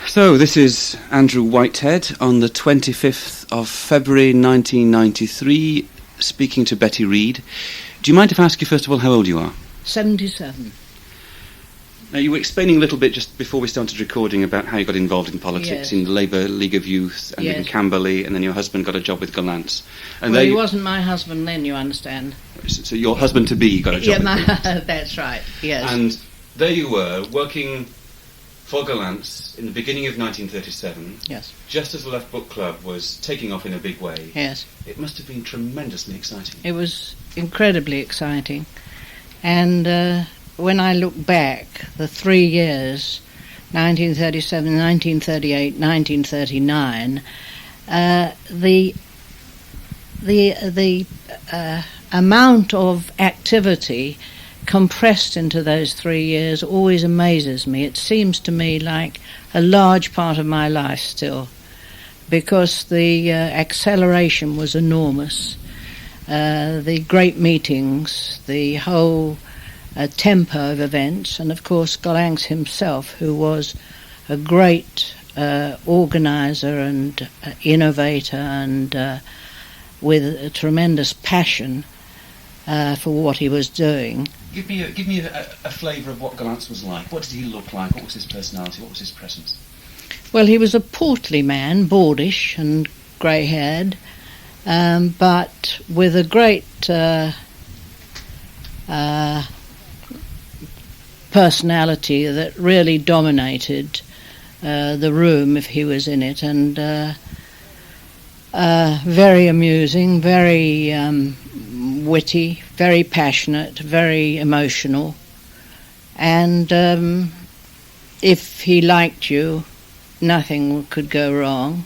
So, this is Andrew Whitehead on the 25th of February 1993, speaking to Betty Reid. Do you mind if I ask you first of all how old you are? 77. Now, you were explaining a little bit just before we started recording about how you got involved in politics, yes. in the Labour League of Youth and yes. in Camberley, and then your husband got a job with Gollancz. And well, he wasn't my husband then, you understand. So your husband-to-be got a job with Gollancz. That's right, yes. And there you were, working for Gollancz in the beginning of 1937, yes. just as the Left Book Club was taking off in a big way. Yes. It must have been tremendously exciting. It was incredibly exciting. And when I look back, the 3 years, 1937, 1938, 1939, the amount of activity compressed into those 3 years always amazes me. It seems to me like a large part of my life still, because the acceleration was enormous. The great meetings, the whole tempo of events, and of course Gollancz himself, who was a great organiser and innovator, and with a tremendous passion for what he was doing. Give me a flavour of what Gollancz was like. What did he look like? What was his personality? What was his presence? Well, he was a portly man, baldish and grey-haired, but with a great personality that really dominated the room if he was in it, and very amusing, very witty, very passionate, very emotional, and if he liked you, nothing could go wrong.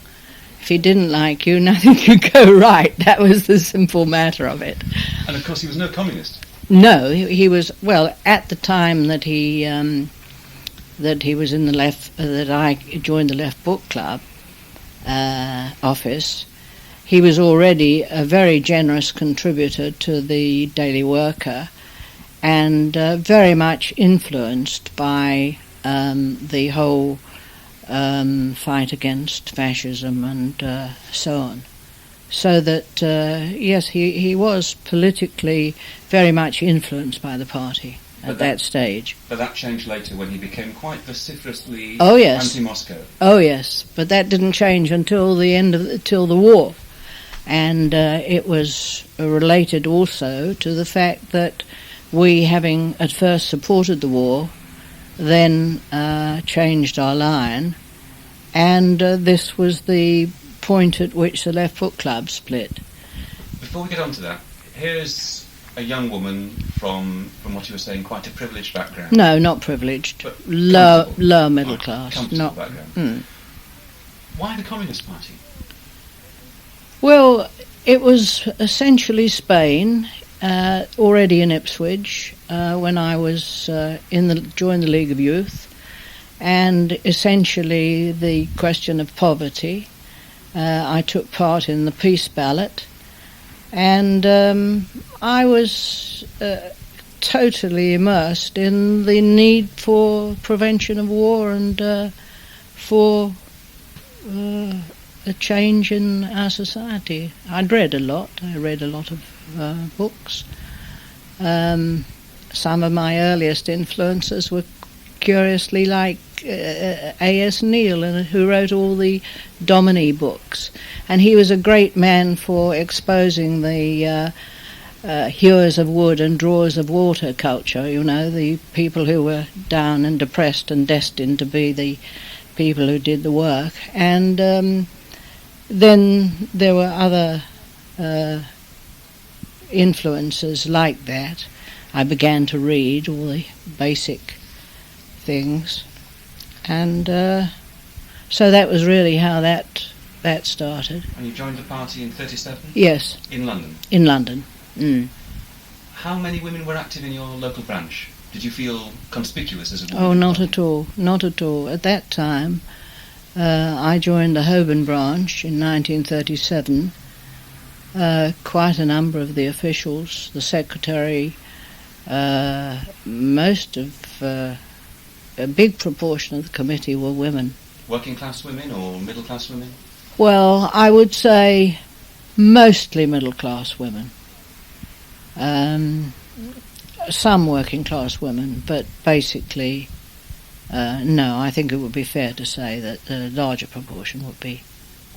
If he didn't like you, nothing could go right. That was the simple matter of it. And of course he was no communist. No, he was, well, at the time that he was in the Left, that I joined the Left Book Club office, he was already a very generous contributor to the Daily Worker, and very much influenced by the whole fight against fascism and so on. So that, yes, he was politically very much influenced by the party at that stage. But that changed later when he became quite vociferously yes. anti-Moscow. Oh yes, but that didn't change until the end of till the war, and it was related also to the fact that we, having at first supported the war, then changed our line, and this was the point at which the Left Book Club split. Before we get on to that, here's a young woman from what you were saying, quite a privileged background. No, not privileged. But lower middle class. Comfortable background. Mm. Why the Communist Party? Well, it was essentially Spain, already in Ipswich, when I was joined the League of Youth, and essentially the question of poverty. I took part in the peace ballot, and I was totally immersed in the need for prevention of war and for a change in our society. I'd read a lot. I read a lot of books. Some of my earliest influences were curiously like A.S. Neil, who wrote all the Domini books, and he was a great man for exposing the hewers of wood and drawers of water culture, you know, the people who were down and depressed and destined to be the people who did the work. And then there were other influences like that. I began to read all the basic things, and so that was really how that started. And you joined the party in 37? Yes. In London? In London. Mm. How many women were active in your local branch? Did you feel conspicuous as a woman? Oh, not at all. Not at all. At that time, I joined the Holborn branch in 1937. Quite a number of the officials, the secretary, most of a big proportion of the committee were women. Working class women or middle class women? Well, I would say mostly middle class women. Some working class women, but basically, no. I think it would be fair to say that the larger proportion would be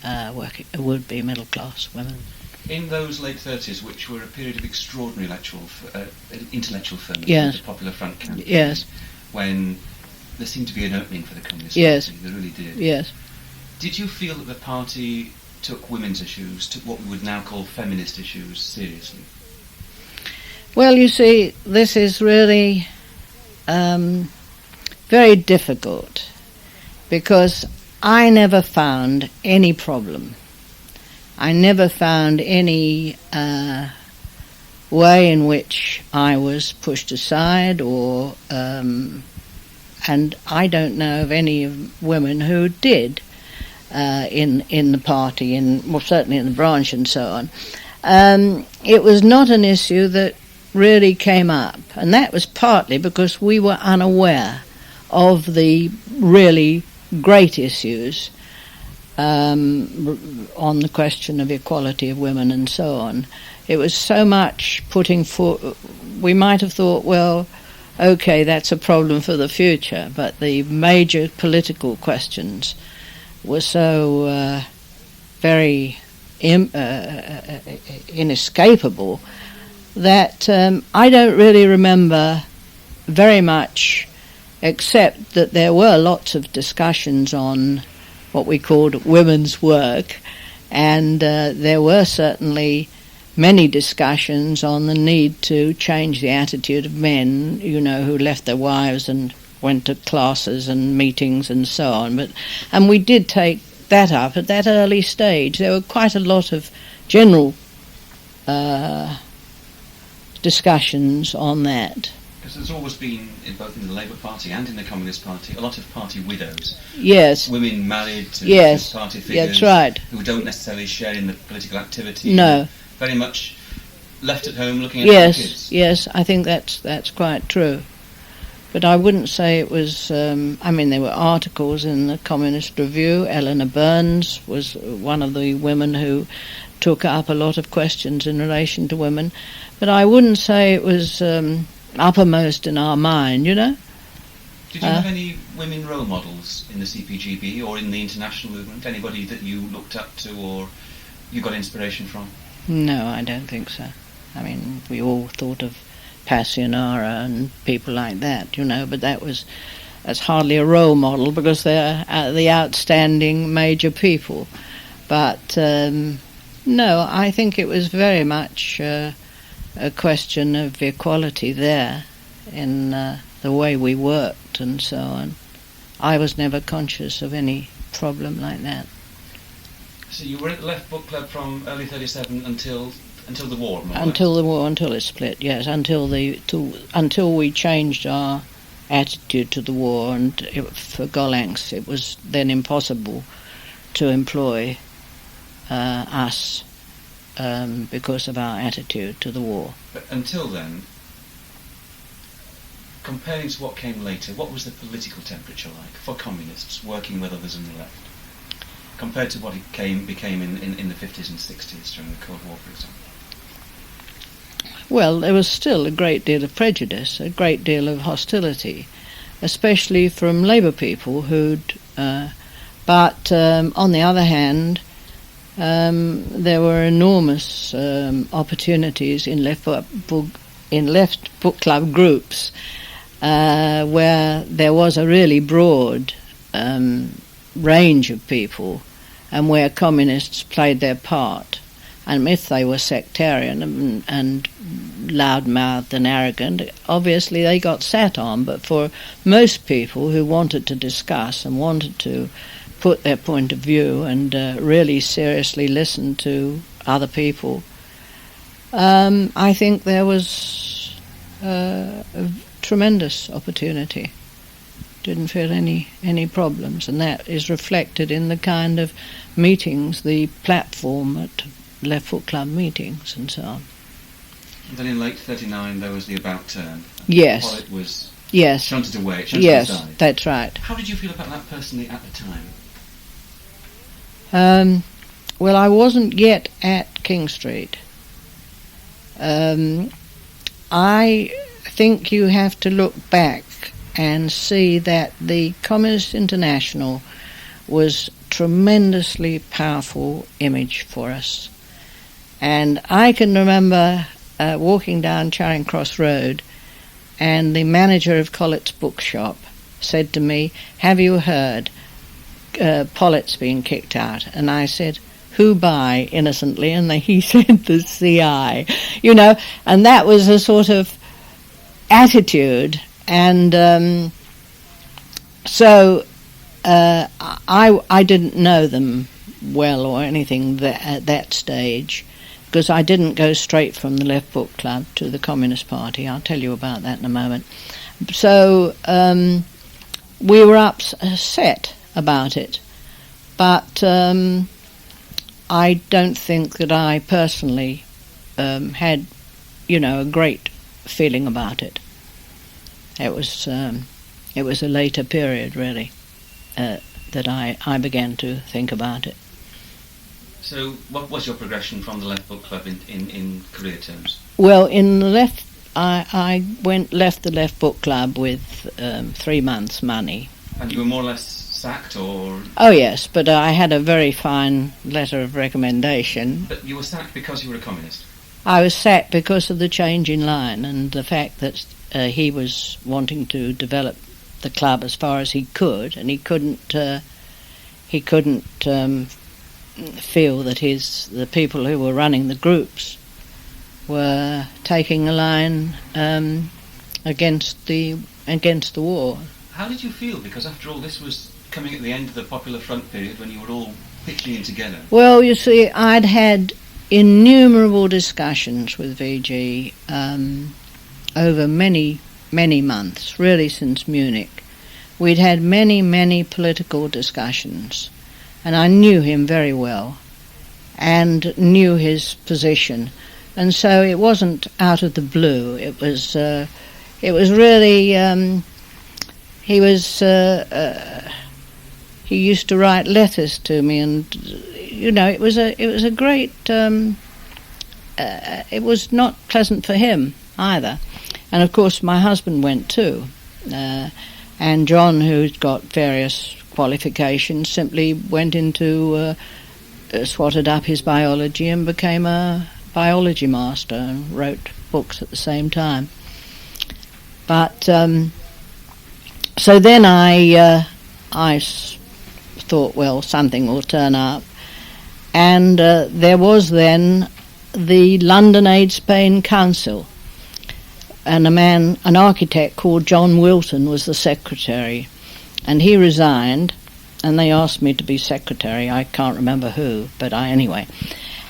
middle class women. In those late 30s, which were a period of extraordinary intellectual firmness, yes. the Popular Front campaign, yes. when there seemed to be an opening for the Communist yes. Party, there really did. Yes. Did you feel that the party took women's issues, took what we would now call feminist issues, seriously? Well, you see, this is really very difficult, because I never found any problem. I never found any way in which I was pushed aside, or and I don't know of any women who did in the party, certainly in the branch and so on. It was not an issue that really came up, and that was partly because we were unaware of the really great issues on the question of equality of women and so on. It was so much we might have thought, well, okay, that's a problem for the future, but the major political questions were so very inescapable that I don't really remember very much, except that there were lots of discussions on what we called women's work, and there were certainly many discussions on the need to change the attitude of men, who left their wives and went to classes and meetings and so on. And we did take that up at that early stage. There were quite a lot of general discussions on that. Because there's always been, both in the Labour Party and in the Communist Party, a lot of party widows. Yes. Women married to party figures. That's right. Who don't necessarily share in the political activity. No. Very much left at home looking at their kids. Yes, I think that's quite true. But I wouldn't say it was... there were articles in the Communist Review. Eleanor Burns was one of the women who took up a lot of questions in relation to women. But I wouldn't say it was uppermost in our mind, Did you have any women role models in the CPGB or in the international movement? Anybody that you looked up to or you got inspiration from? No, I don't think so. We all thought of Passionara and people like that, but that's hardly a role model because they're the outstanding major people. But no, I think it was very much a question of equality there in the way we worked and so on. I was never conscious of any problem like that. So you were at the Left Book Club from early 1937 until the war, more or until less. the war, until it split. Yes, until we changed our attitude to the war, and for Gollancz, it was then impossible to employ us because of our attitude to the war. But until then, comparing to what came later, what was the political temperature like for communists working with others on the left, compared to what it became in the 50s and 60s during the Cold War, for example? Well, there was still a great deal of prejudice, a great deal of hostility, especially from Labour people but on the other hand, there were enormous opportunities in Left Book Club groups where there was a really broad range of people, and where communists played their part. And if they were sectarian and loud-mouthed and arrogant, obviously they got sat on. But for most people who wanted to discuss and wanted to put their point of view and really seriously listen to other people, I think there was a tremendous opportunity. Didn't feel any problems, and that is reflected in the kind of meetings, the platform at Left Foot Club meetings and so on. And then in late 1939 there was the About Turn. Yes. While it was Yes. Shunted away, Yes, aside. that's right. How did you feel about that personally at the time? Well, I wasn't yet at King Street. I think you have to look back and see that the Communist International was tremendously powerful image for us. And I can remember walking down Charing Cross Road, and the manager of Collett's bookshop said to me, "Have you heard Pollitt's being kicked out?" And I said, "Who by?" innocently, and he said, "The CI." And that was a sort of attitude. And so I didn't know them well or anything at that stage, because I didn't go straight from the Left Book Club to the Communist Party. I'll tell you about that in a moment. So we were upset about it, but I don't think that I personally had, a great feeling about it. It was a later period, really, that I began to think about it. So, what was your progression from the Left Book Club in career terms? Well, in the I left the Left Book Club with 3 months' money. And you were more or less sacked, or? Oh yes, but I had a very fine letter of recommendation. But you were sacked because you were a communist? I was sacked because of the change in line and the fact that he was wanting to develop the club as far as he could, and he couldn't feel that the people who were running the groups were taking a line against the war. How did you feel? Because after all, this was coming at the end of the Popular Front period when you were all pitching in together. Well, you see, I'd had innumerable discussions with VG over many, many months, really since Munich. We'd had many, many political discussions, and I knew him very well and knew his position. And so it wasn't out of the blue. It was really... he used to write letters to me, and it was a great. It was not pleasant for him either, and of course my husband went too, and John, who's got various qualifications, simply went into swatted up his biology and became a biology master and wrote books at the same time. But so then I thought, well, something will turn up, and there was then the London Aid Spain Council, and an architect called John Wilton was the secretary, and he resigned, and they asked me to be secretary. I can't remember who, but anyway.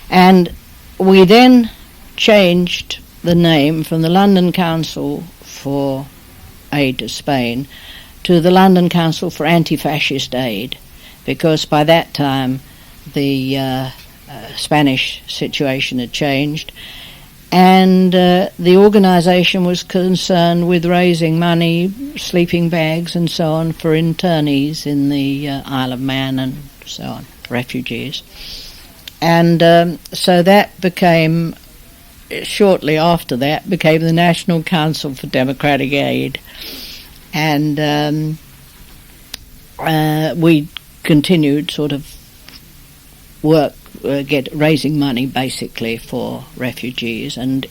And we then changed the name from the London Council for Aid to Spain to the London Council for Anti-Fascist Aid, because by that time the Spanish situation had changed, and the organisation was concerned with raising money, sleeping bags and so on for internees in the Isle of Man and so on, refugees. And so that became, shortly after that, became the National Council for Democratic Aid. And we continued sort of work, raising money basically for refugees and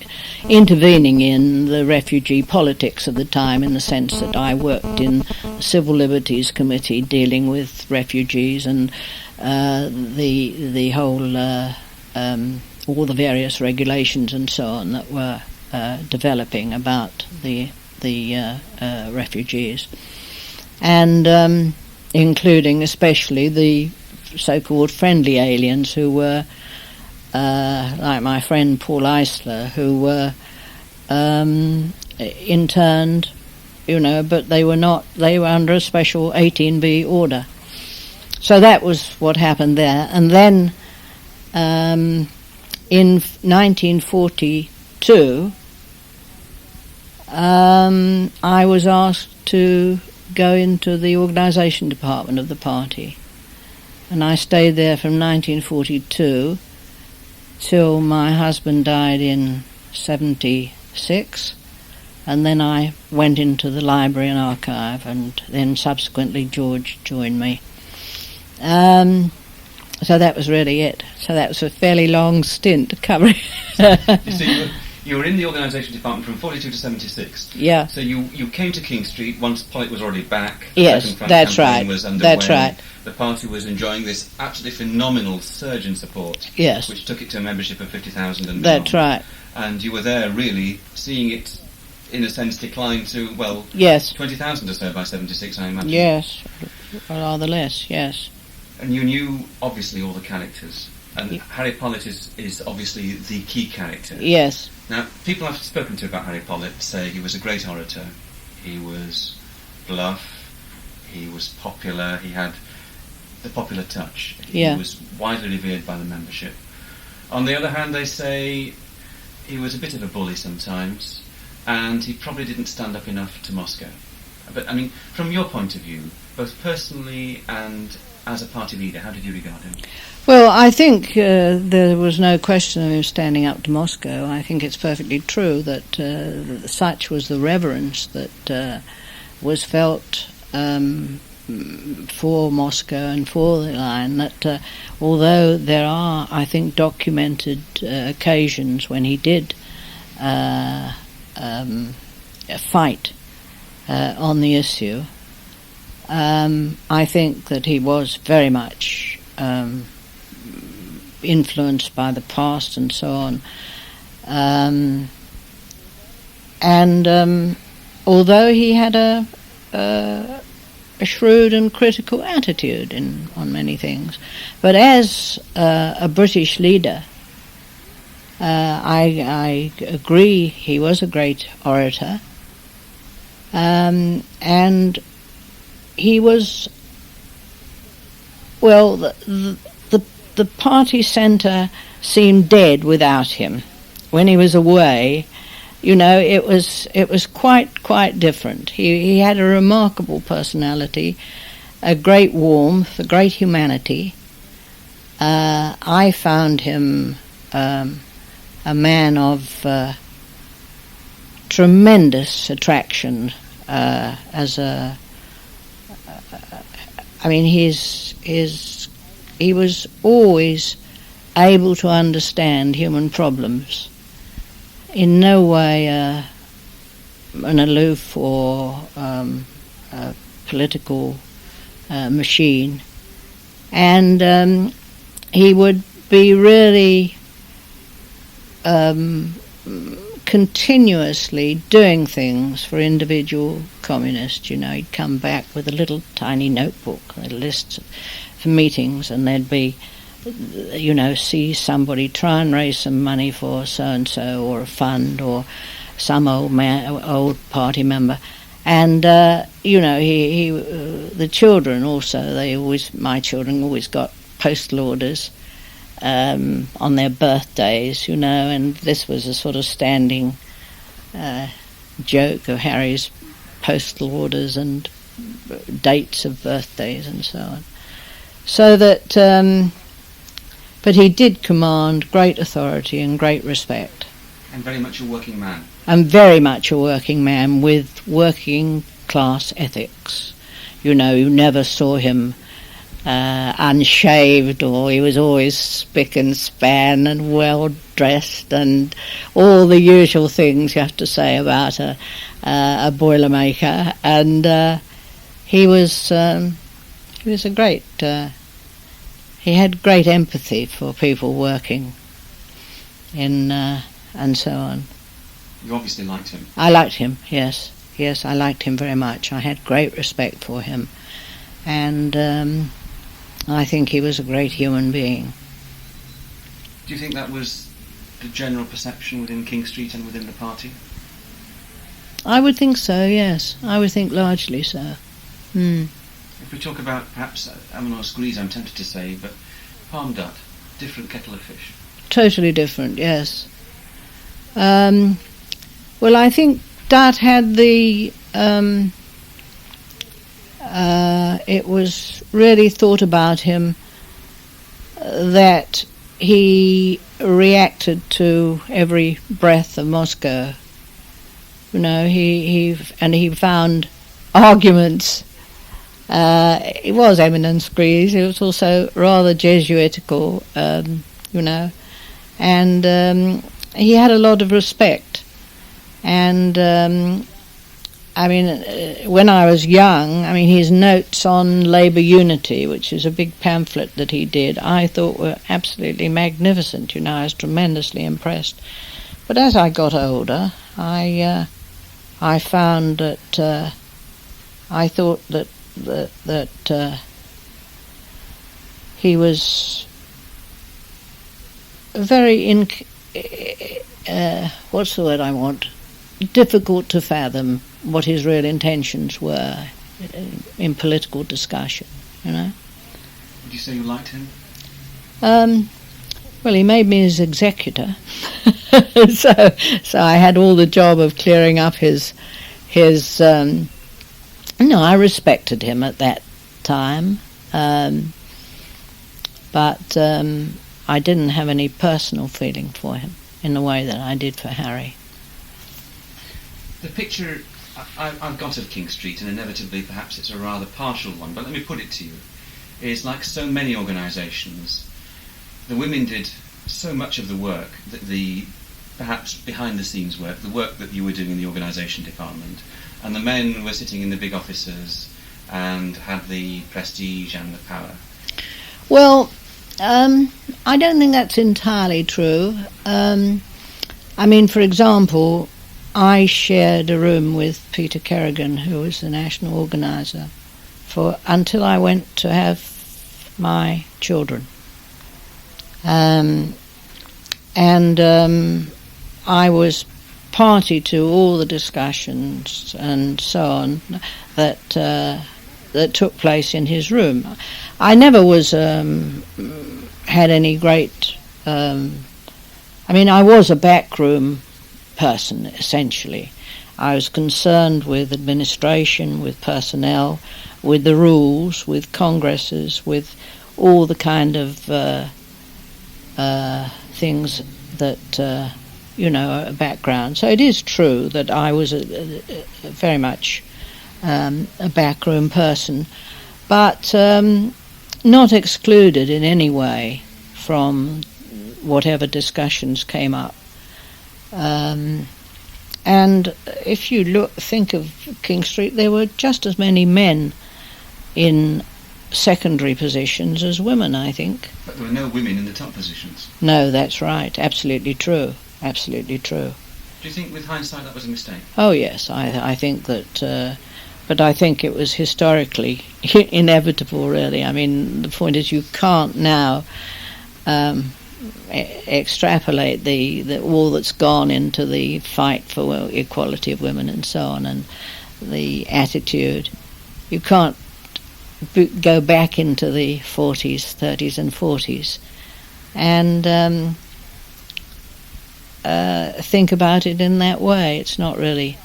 intervening in the refugee politics of the time, in the sense that I worked in the Civil Liberties Committee dealing with refugees and the whole all the various regulations and so on that were developing about the refugees, and including especially the so-called friendly aliens who were, like my friend Paul Eisler, who were interned, but they were not. They were under a special 18B order. So that was what happened there, and then in 1942. I was asked to go into the organisation department of the party, and I stayed there from 1942 till my husband died in 76, and then I went into the library and archive, and then subsequently George joined me. So that was really it. So that was a fairly long stint covering. You see, you were in the organisation department from 42 to 76. Yeah. So you came to King Street once Pollock was already back. Yes, Second Front that's campaign right. Was underway. That's right. The party was enjoying this absolutely phenomenal surge in support. Yes. Which took it to a membership of 50,000 and That's beyond. right. And you were there really seeing it, in a sense, decline to, well, yes, 20,000 or so by 76, I imagine. Yes, or rather less, yes. And you knew, obviously, all the characters. And Harry Pollitt is obviously the key character. Yes. Now, people I've spoken to about Harry Pollitt say he was a great orator, he was bluff, he was popular, he had the popular touch. He was widely revered by the membership. On the other hand, they say he was a bit of a bully sometimes, and he probably didn't stand up enough to Moscow. But, I mean, from your point of view, both personally and as a party leader, how did you regard him? Well, I think there was no question of him standing up to Moscow. I think it's perfectly true that such was the reverence that was felt for Moscow and for the line, that although there are, I think, documented occasions when he did fight on the issue, I think that he was very much influenced by the past and so on. And although he had a shrewd and critical attitude on many things, but as a British leader, I agree he was a great orator, and he was, well, the party centre seemed dead without him. When he was away, you know, it was quite different. He had a remarkable personality, a great warmth, a great humanity. I found him a man of tremendous attraction as a. I mean, he was always able to understand human problems. In no way an aloof or a political machine. And he would be really continuously doing things for individual communists. You know, he'd come back with a little tiny notebook, a list for meetings, and there'd be, you know, see somebody try and raise some money for so-and-so, or a fund, or some old party member. And, you know, he the children also, my children always got postal orders on their birthdays, you know, and this was a sort of standing joke of Harry's postal orders and dates of birthdays and so on. So that, but he did command great authority and great respect. And very much a working man. And very much a working man with working class ethics. You know, you never saw him unshaved, or he was always spick and span and well dressed, and all the usual things you have to say about a Boilermaker. And he was a great. He had great empathy for people working in and so on. You obviously liked him. I liked him. Yes, I liked him very much. I had great respect for him, and I think he was a great human being. Do you think that was the general perception within King Street and within the party? I would think so, yes. I would think largely so. If we talk about perhaps Amanor Squeeze, I'm tempted to say, but Palm Dut, different kettle of fish. Totally different, yes. Well, I think Dad had the... it was really thought about him that he reacted to every breath of Moscow. You know, he found arguments. It was eminence grise. It was also rather Jesuitical, you know, and he had a lot of respect. And I mean, when I was young, I mean, his notes on Labour Unity, which is a big pamphlet that he did, I thought were absolutely magnificent. You know, I was tremendously impressed. But as I got older, I found that I thought that he was very what's the word I want? Difficult to fathom what his real intentions were in political discussion, you know. Would you say you liked him? Well, he made me his executor, so I had all the job of clearing up his. No, I respected him at that time, but I didn't have any personal feeling for him in the way that I did for Harry. The picture I've got of King Street, and inevitably perhaps it's a rather partial one, but let me put it to you, is like so many organisations, the women did so much of the work, the perhaps behind-the-scenes work, the work that you were doing in the organisation department, and the men were sitting in the big offices and had the prestige and the power. Well, I don't think that's entirely true. I mean, for example, I shared a room with Peter Kerrigan, who was the national organiser, until I went to have my children. And I was party to all the discussions and so on that took place in his room. I never was had any great. I mean, I was a backroom person essentially. I was concerned with administration, with personnel, with the rules, with congresses, with all the kind of things that you know, a background. So it is true that I was very much a backroom person, but not excluded in any way from whatever discussions came up. And if you think of King Street, there were just as many men in secondary positions as women, I think. But there were no women in the top positions. No, that's right. Absolutely true. Absolutely true. Do you think, with hindsight, that was a mistake? Oh yes, I think that. But I think it was historically inevitable, really. I mean, the point is, you can't now extrapolate the all that's gone into the fight for equality of women and so on, and the attitude. You can't go back into the 40s, 30s and 40s and think about it in that way. It's not really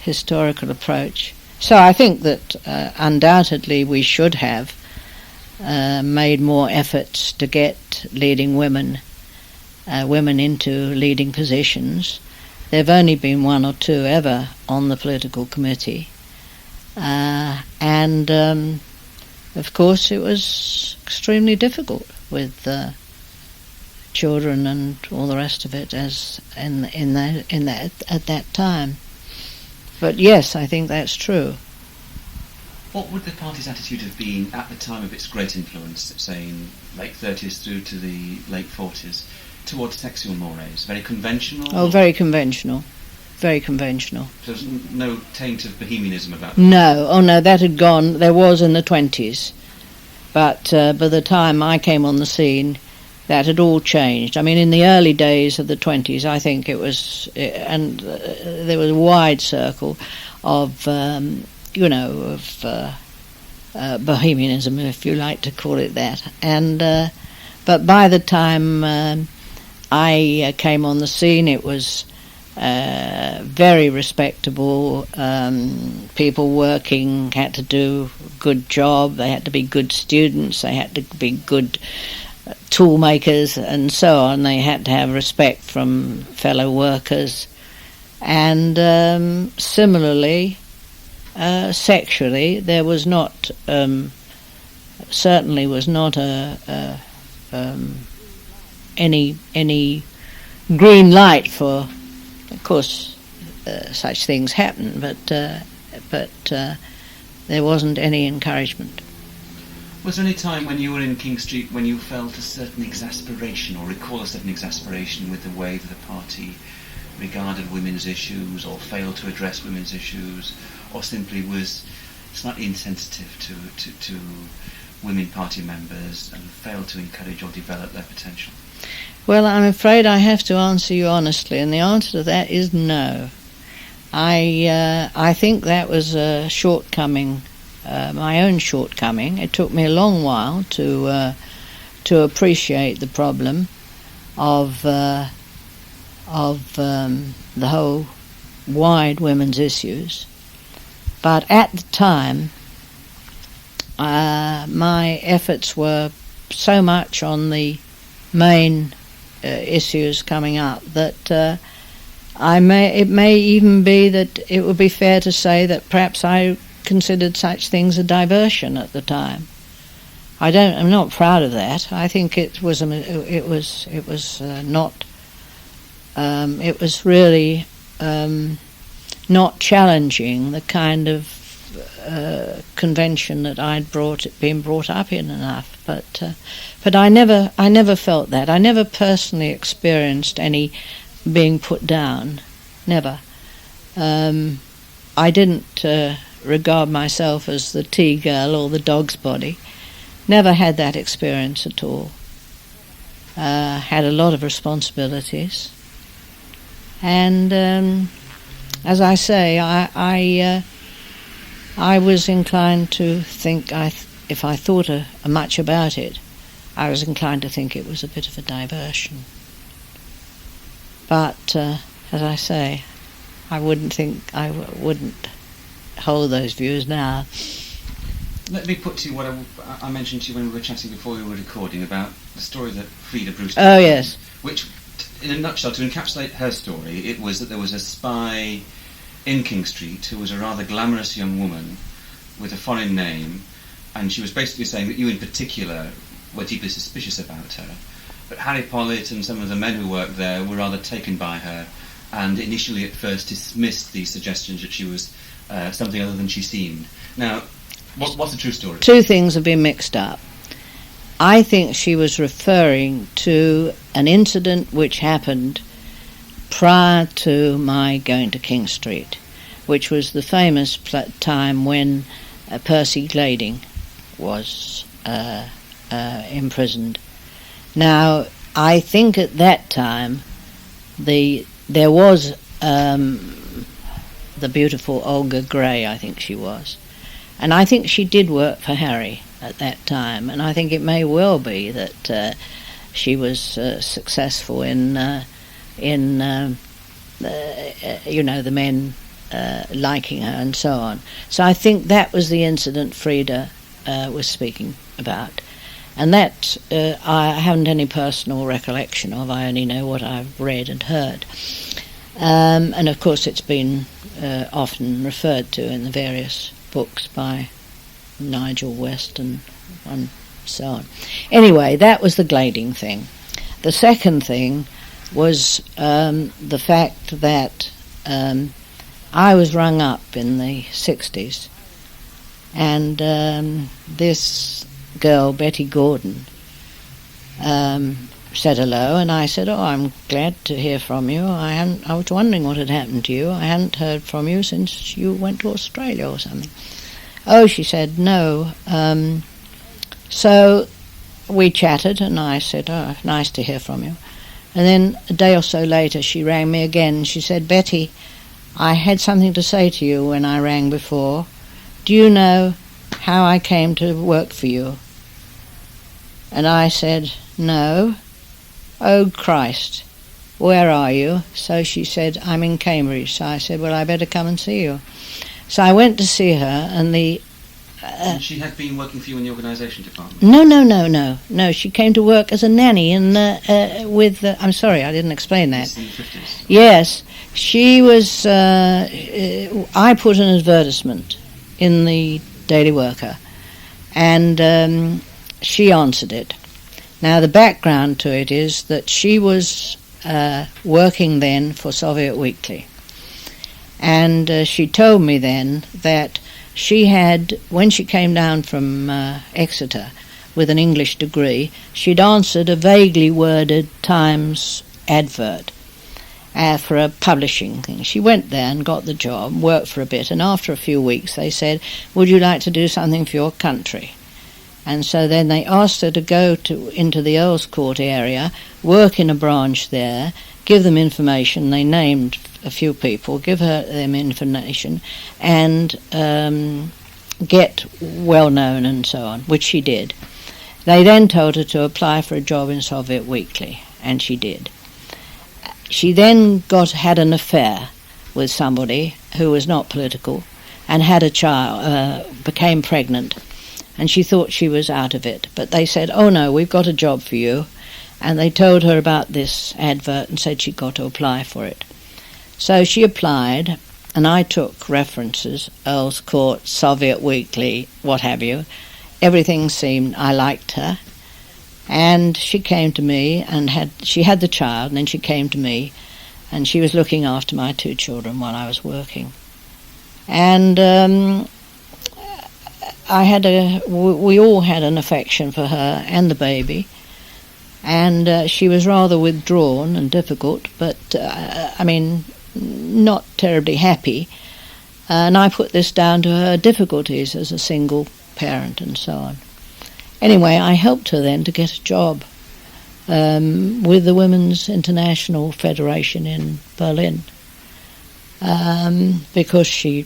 historical approach. So I think that undoubtedly we should have made more efforts to get leading women into leading positions. There have only been one or two ever on the political committee. And of course it was extremely difficult with children and all the rest of it as in that at that time. But yes, I think that's true. What would the party's attitude have been at the time of its great influence, say in late 30s through to the late 40s, towards sexual mores? Very conventional? Oh, very conventional. Very conventional. So there's no taint of bohemianism about it? No, oh no, that had gone. There was in the 20s. But by the time I came on the scene, that had all changed. I mean, in the early days of the 20s, I think it was, and there was a wide circle of, bohemianism, if you like to call it that. And but by the time I came on the scene, it was very respectable people working, had to do a good job, they had to be good students, they had to be good tool makers and so on. They had to have respect from fellow workers. And similarly, sexually, there was not, certainly was not any green light for, of course, such things happen, but there wasn't any encouragement. Was there any time when you were in King Street when you felt a certain exasperation, or recall a certain exasperation with the way that the party regarded women's issues, or failed to address women's issues, or simply was slightly insensitive to women party members and failed to encourage or develop their potential? Well, I'm afraid I have to answer you honestly, and the answer to that is no. I think that was a shortcoming, my own shortcoming. It took me a long while to appreciate the problem of the whole wide women's issues. But at the time, my efforts were so much on the main issues coming up that it may even be that it would be fair to say that perhaps I considered such things a diversion at the time. I'm not proud of that. I think it was really not challenging the kind of convention that I'd been brought up in enough. But I never felt that. I never personally experienced any being put down. Never. I didn't regard myself as the tea girl or the dog's body. Never had that experience at all. Had a lot of responsibilities. And as I say, I was inclined to think, if I thought much about it, I was inclined to think it was a bit of a diversion. But as I say, I wouldn't hold those views now. Let me put to you what I mentioned to you when we were chatting before we were recording about the story that Frida Brewster Oh, yes. Which, in a nutshell, to encapsulate her story, it was that there was a spy in King Street who was a rather glamorous young woman with a foreign name, and she was basically saying that you in particular were deeply suspicious about her. But Harry Pollitt and some of the men who worked there were rather taken by her, and initially at first dismissed the suggestions that she was something other than she seemed. Now, what's the true story? Two things have been mixed up. I think she was referring to an incident which happened prior to my going to King Street, which was the famous time when Percy Glading was imprisoned. Now, I think at that time there was the beautiful Olga Gray, I think she was. And I think she did work for Harry at that time, and I think it may well be that she was successful in the men liking her and so on. So I think that was the incident Frida was speaking about. And that I haven't any personal recollection of. I only know what I've read and heard. And of course it's been often referred to in the various books by Nigel West and so on. Anyway, that was the Glading thing. The second thing was the fact that I was rung up in the 60s, and this girl, Betty Gordon, said hello, and I said, "Oh, I'm glad to hear from you. I was wondering what had happened to you. I hadn't heard from you since you went to Australia or something." "Oh," she said, "no." So we chatted, and I said, "Oh, nice to hear from you." And then a day or so later she rang me again. She said, "Betty, I had something to say to you when I rang before. Do you know how I came to work for you?" And I said, "No." "Oh, Christ. where are you? So she said, I'm in Cambridge. So I said, well, I better come and see you. So I went to see her, and and she had been working for you in the organisation department? No. She came to work as a nanny I'm sorry, I didn't explain that. In the 50s? Yes. She was... I put an advertisement in the Daily Worker, and she answered it. Now, the background to it is that she was working then for Soviet Weekly, and she told me then that she had, when she came down from Exeter with an English degree, she'd answered a vaguely worded Times advert for a publishing thing. She went there and got the job, worked for a bit, and after a few weeks they said, would you like to do something for your country? And so then they asked her to go into the Earl's Court area, work in a branch there, give them information. They named a few people, give them information, and get well known and so on, which she did. They then told her to apply for a job in Soviet Weekly, and she did. She then had an affair with somebody who was not political, and had a child, became pregnant, and she thought she was out of it. But they said, oh no, we've got a job for you. And they told her about this advert and said she'd got to apply for it. So she applied, and I took references, Earl's Court, Soviet Weekly, what have you. Everything seemed, I liked her. And she came to me, and she had the child, and then she came to me, and she was looking after my 2 children while I was working. And we all had an affection for her and the baby, and she was rather withdrawn and difficult, but not terribly happy, and I put this down to her difficulties as a single parent and so on. Anyway, I helped her then to get a job with the Women's International Federation in Berlin, because she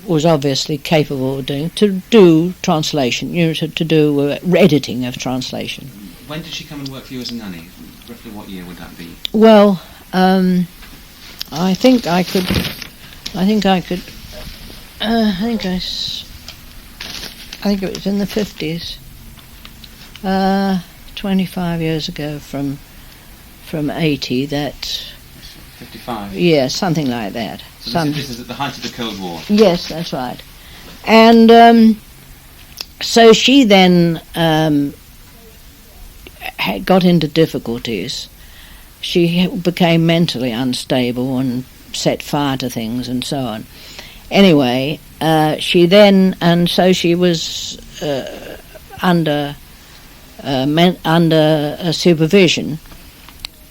was obviously capable of to do translation, to do editing of translation. When did she come and work for you as a nanny? Roughly what year would that be? Well, I think it was in the 50s. 25 years ago from 80, that... 55? Yeah, something like that. So this is at the height of the Cold War? Yes, that's right. And so she then got into difficulties. She became mentally unstable and set fire to things and so on. Anyway, she then... And so she was under supervision,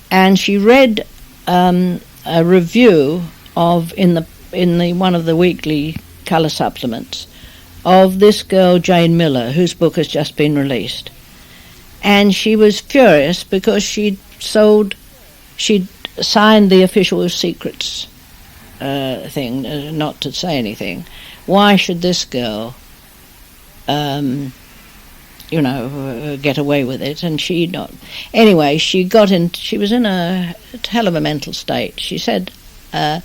and she read a review of in the one of the weekly colour supplements of this girl Jane Miller, whose book has just been released, and she was furious because she'd signed the official secrets thing, not to say anything. Why should this girl get away with it, and she not. Anyway, she was in a hell of a mental state. She said that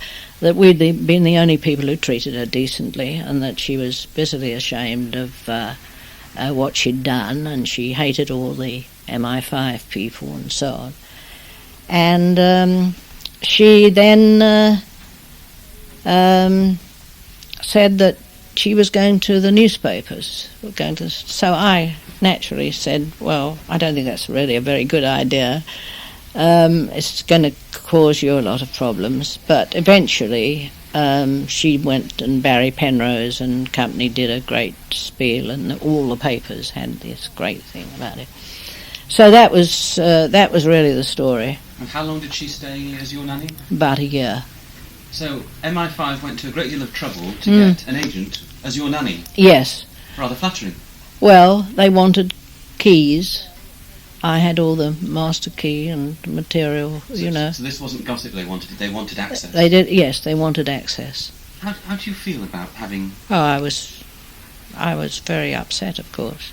we'd been the only people who treated her decently, and that she was bitterly ashamed of what she'd done, and she hated all the MI5 people and so on. And she then said that she was going to the newspapers. So I naturally said, well, I don't think that's really a very good idea. It's going to cause you a lot of problems. But eventually she went, and Barry Penrose and company did a great spiel, and all the papers had this great thing about it. So that was really the story. And how long did she stay as your nanny? About a year. So MI5 went to a great deal of trouble to get an agent as your nanny? Yes. Rather flattering. Well, they wanted keys. I had all the master key and material, So this wasn't gossip they wanted access? They did, yes, they wanted access. How do you feel about having... Oh, I was very upset, of course.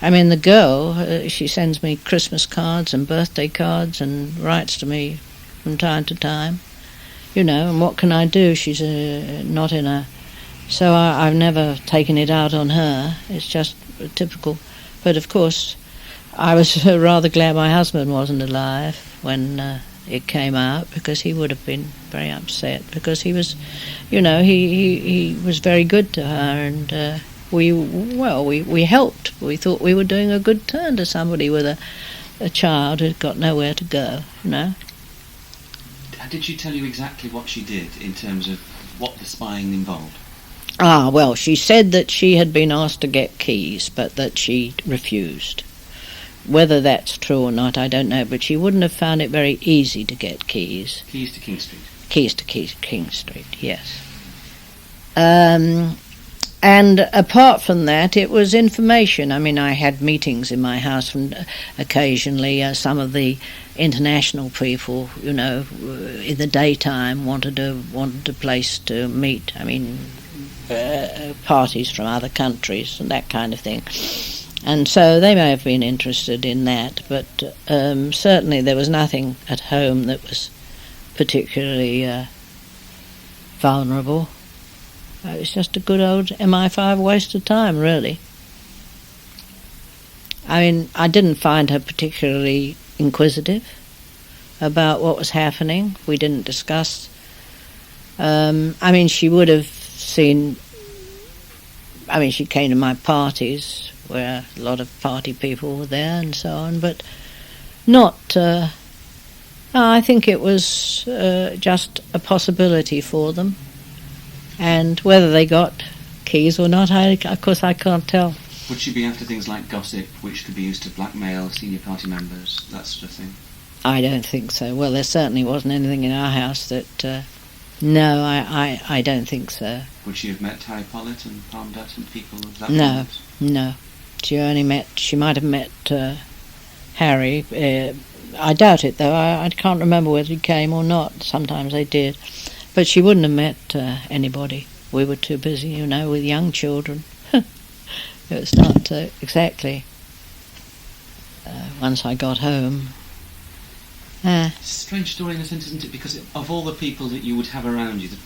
I mean, the girl, she sends me Christmas cards and birthday cards and writes to me from time to time, and what can I do? She's not in a... So I've never taken it out on her. It's just typical. But of course, I was rather glad my husband wasn't alive when it came out, because he would have been very upset, because he was, he was very good to her, and we helped. We thought we were doing a good turn to somebody with a child who'd got nowhere to go, Did she tell you exactly what she did in terms of what the spying involved? Well, she said that she had been asked to get keys, but that she refused. Whether that's true or not, I don't know, but she wouldn't have found it very easy to get keys. Keys to King Street? Keys to King Street, yes. And apart from that, it was information. I mean, I had meetings in my house, and occasionally some of the international people, in the daytime wanted a place to meet. I mean, parties from other countries and that kind of thing. And so they may have been interested in that, but certainly there was nothing at home that was particularly vulnerable. It was just a good old MI5 waste of time, really. I mean, I didn't find her particularly inquisitive about what was happening. We didn't discuss. I mean, she would have seen... I mean, she came to my parties, where a lot of party people were there and so on, but not... I think it was just a possibility for them. And whether they got keys or not, of course I can't tell. Would she be after things like gossip, which could be used to blackmail senior party members, that sort of thing? I don't think so. Well, there certainly wasn't anything in our house that... no, I don't think so. Would she have met Harry Pollitt and Palm Dut and people of that No. She might have met Harry. I doubt it, though. I can't remember whether he came or not. Sometimes they did. But she wouldn't have met anybody. We were too busy, with young children. It was not exactly once I got home. It's a strange story in a sense, isn't it? Because of all the people that you would have around you, the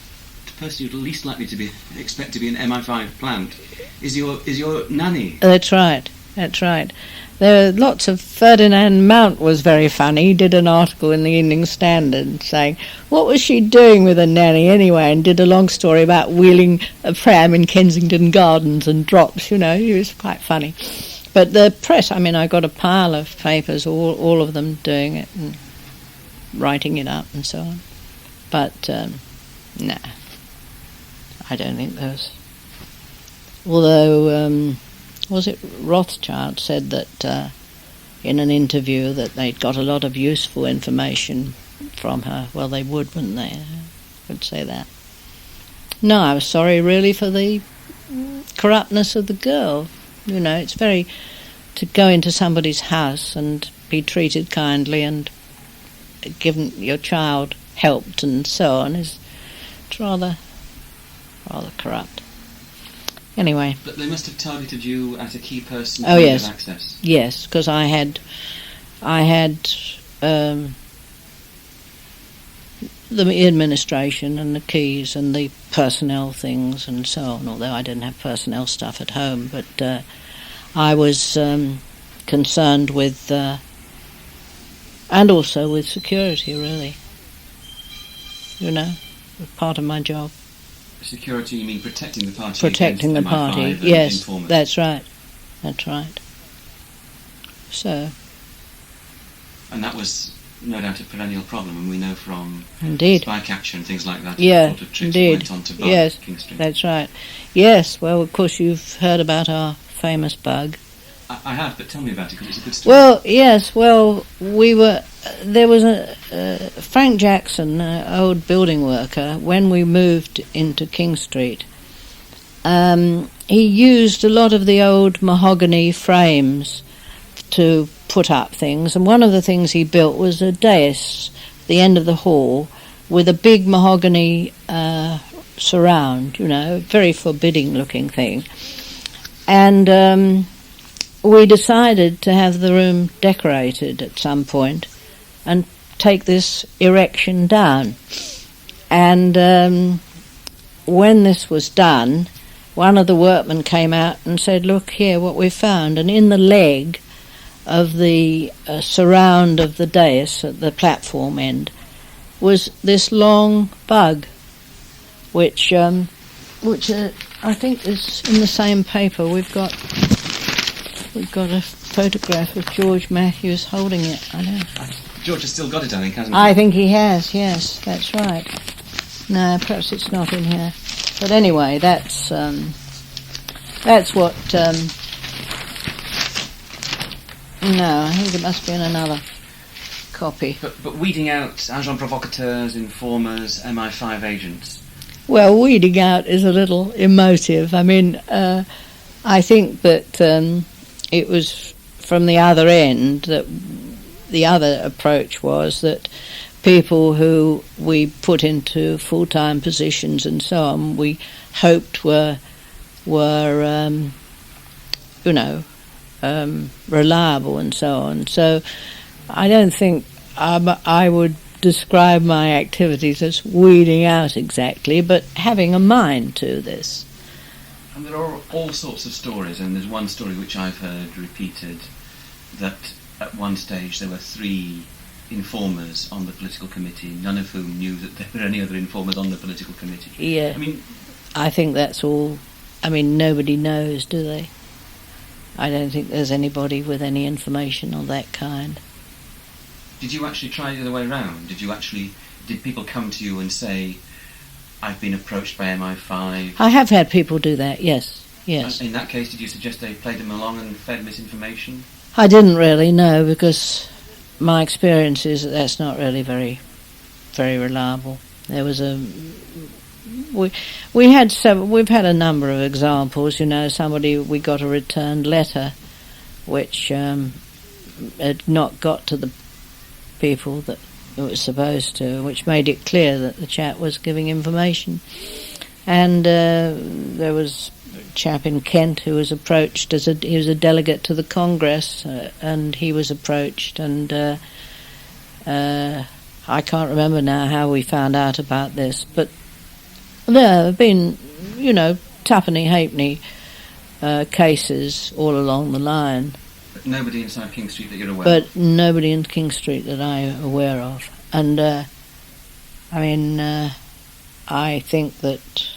person you'd least likely to expect to be an MI5 plant is your nanny. That's right. There are lots of... Ferdinand Mount was very funny. He did an article in the Evening Standard saying, what was she doing with a nanny anyway, and did a long story about wheeling a pram in Kensington Gardens and drops, He was quite funny. But the press, I mean, I got a pile of papers, all of them doing it and writing it up and so on. But, no, I don't think there's... Although... was it Rothschild said that in an interview that they'd got a lot of useful information from her? Well, they would, wouldn't they? I would say that. No, I was sorry really for the corruptness of the girl. It's very... to go into somebody's house and be treated kindly and given your child helped and so on it's rather corrupt. Anyway. But they must have targeted you as a key person to get access. Yes, because I had the administration and the keys and the personnel things and so on, although I didn't have personnel stuff at home, but I was concerned with, and also with security, really. Part of my job. Security, you mean protecting the party? Protecting the party, yes, informers. That's right. So. And that was no doubt a perennial problem, and we know from spy capture and things like that. Yeah, sort of tricks indeed. Went on to bug King Street. That's right. Yes, well, of course you've heard about our famous bug. I have, but tell me about it because it's a good story. Well, yes. Well, there was a Frank Jackson, old building worker. When we moved into King Street, he used a lot of the old mahogany frames to put up things, and one of the things he built was a dais at the end of the hall with a big mahogany surround, very forbidding-looking thing, and we decided to have the room decorated at some point and take this erection down. And when this was done, one of the workmen came out and said, "Look here, what we found." And in the leg of the surround of the dais at the platform end was this long bug, which I think is in the same paper. We've got a photograph of George Matthews holding it. I know. George has still got it, I think, hasn't he? I think he has. Yes, that's right. No, perhaps it's not in here. But anyway, that's what. No, I think it must be in another copy. But weeding out agents provocateurs, informers, MI5 agents. Well, weeding out is a little emotive. I mean, I think that it was from the other end that the other approach was that people who we put into full-time positions and so on, we hoped were reliable and so on. So I don't think I would describe my activities as weeding out exactly, but having a mind to this. And there are all sorts of stories, and there's one story which I've heard repeated, that at one stage there were 3 informers on the political committee, none of whom knew that there were any other informers on the political committee. Yeah, I think that's all. I mean, nobody knows, do they? I don't think there's anybody with any information of that kind. Did you actually try the other way round? Did people come to you and say, "I've been approached by MI5"? I have had people do that, yes. In that case, did you suggest they played them along and fed misinformation? I didn't really know, because my experience is that that's not really very, very reliable. There was we've had a number of examples. We got a returned letter which had not got to the people that it was supposed to, which made it clear that the chap was giving information. And there was a chap in Kent who was approached he was a delegate to the Congress, and he was approached, and I can't remember now how we found out about this, but there have been, twopenny halfpenny cases all along the line. But nobody inside King Street that you're aware of? But nobody in King Street that I'm aware of. And, I think that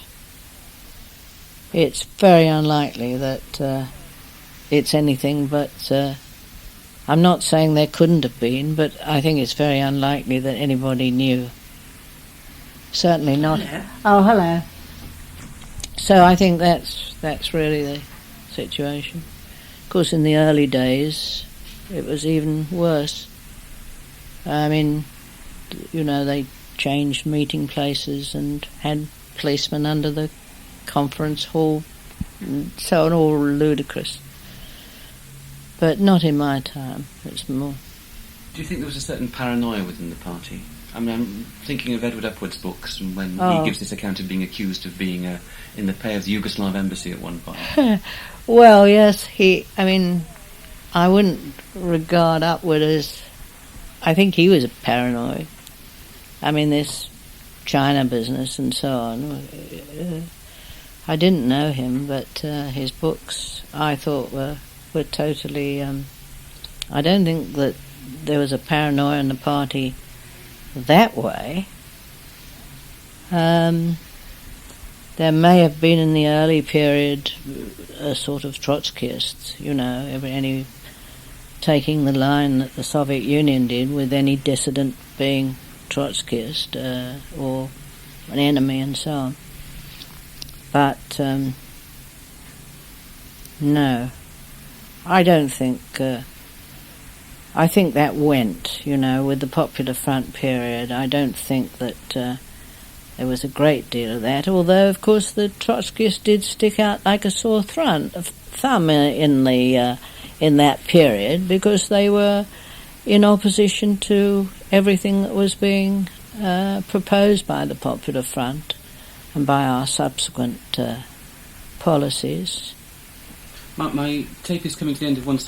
it's very unlikely that it's anything but... I'm not saying there couldn't have been, but I think it's very unlikely that anybody knew. Certainly not. Hello. Oh, hello. So I think that's really the situation. Of course, in the early days, it was even worse. I mean, they changed meeting places and had policemen under the conference hall, and so on, all ludicrous. But not in my time. It's more. Do you think there was a certain paranoia within the party? I mean, I'm thinking of Edward Upward's books, and when he gives this account of being accused of being in the pay of the Yugoslav embassy at one point. Well, yes, I wouldn't regard Upward as... I think he was paranoid. I mean, this China business and so on. I didn't know him, but his books, I thought, were totally... I don't think that there was a paranoia in the party that way. There may have been in the early period a sort of Trotskyist, any taking the line that the Soviet Union did, with any dissident being Trotskyist or an enemy and so on. But no, I don't think... I think that went, with the Popular Front period. I don't think that there was a great deal of that, although, of course, the Trotskyists did stick out like a sore thumb in that period, because they were in opposition to everything that was being proposed by the Popular Front and by our subsequent policies. My tape is coming to the end of one...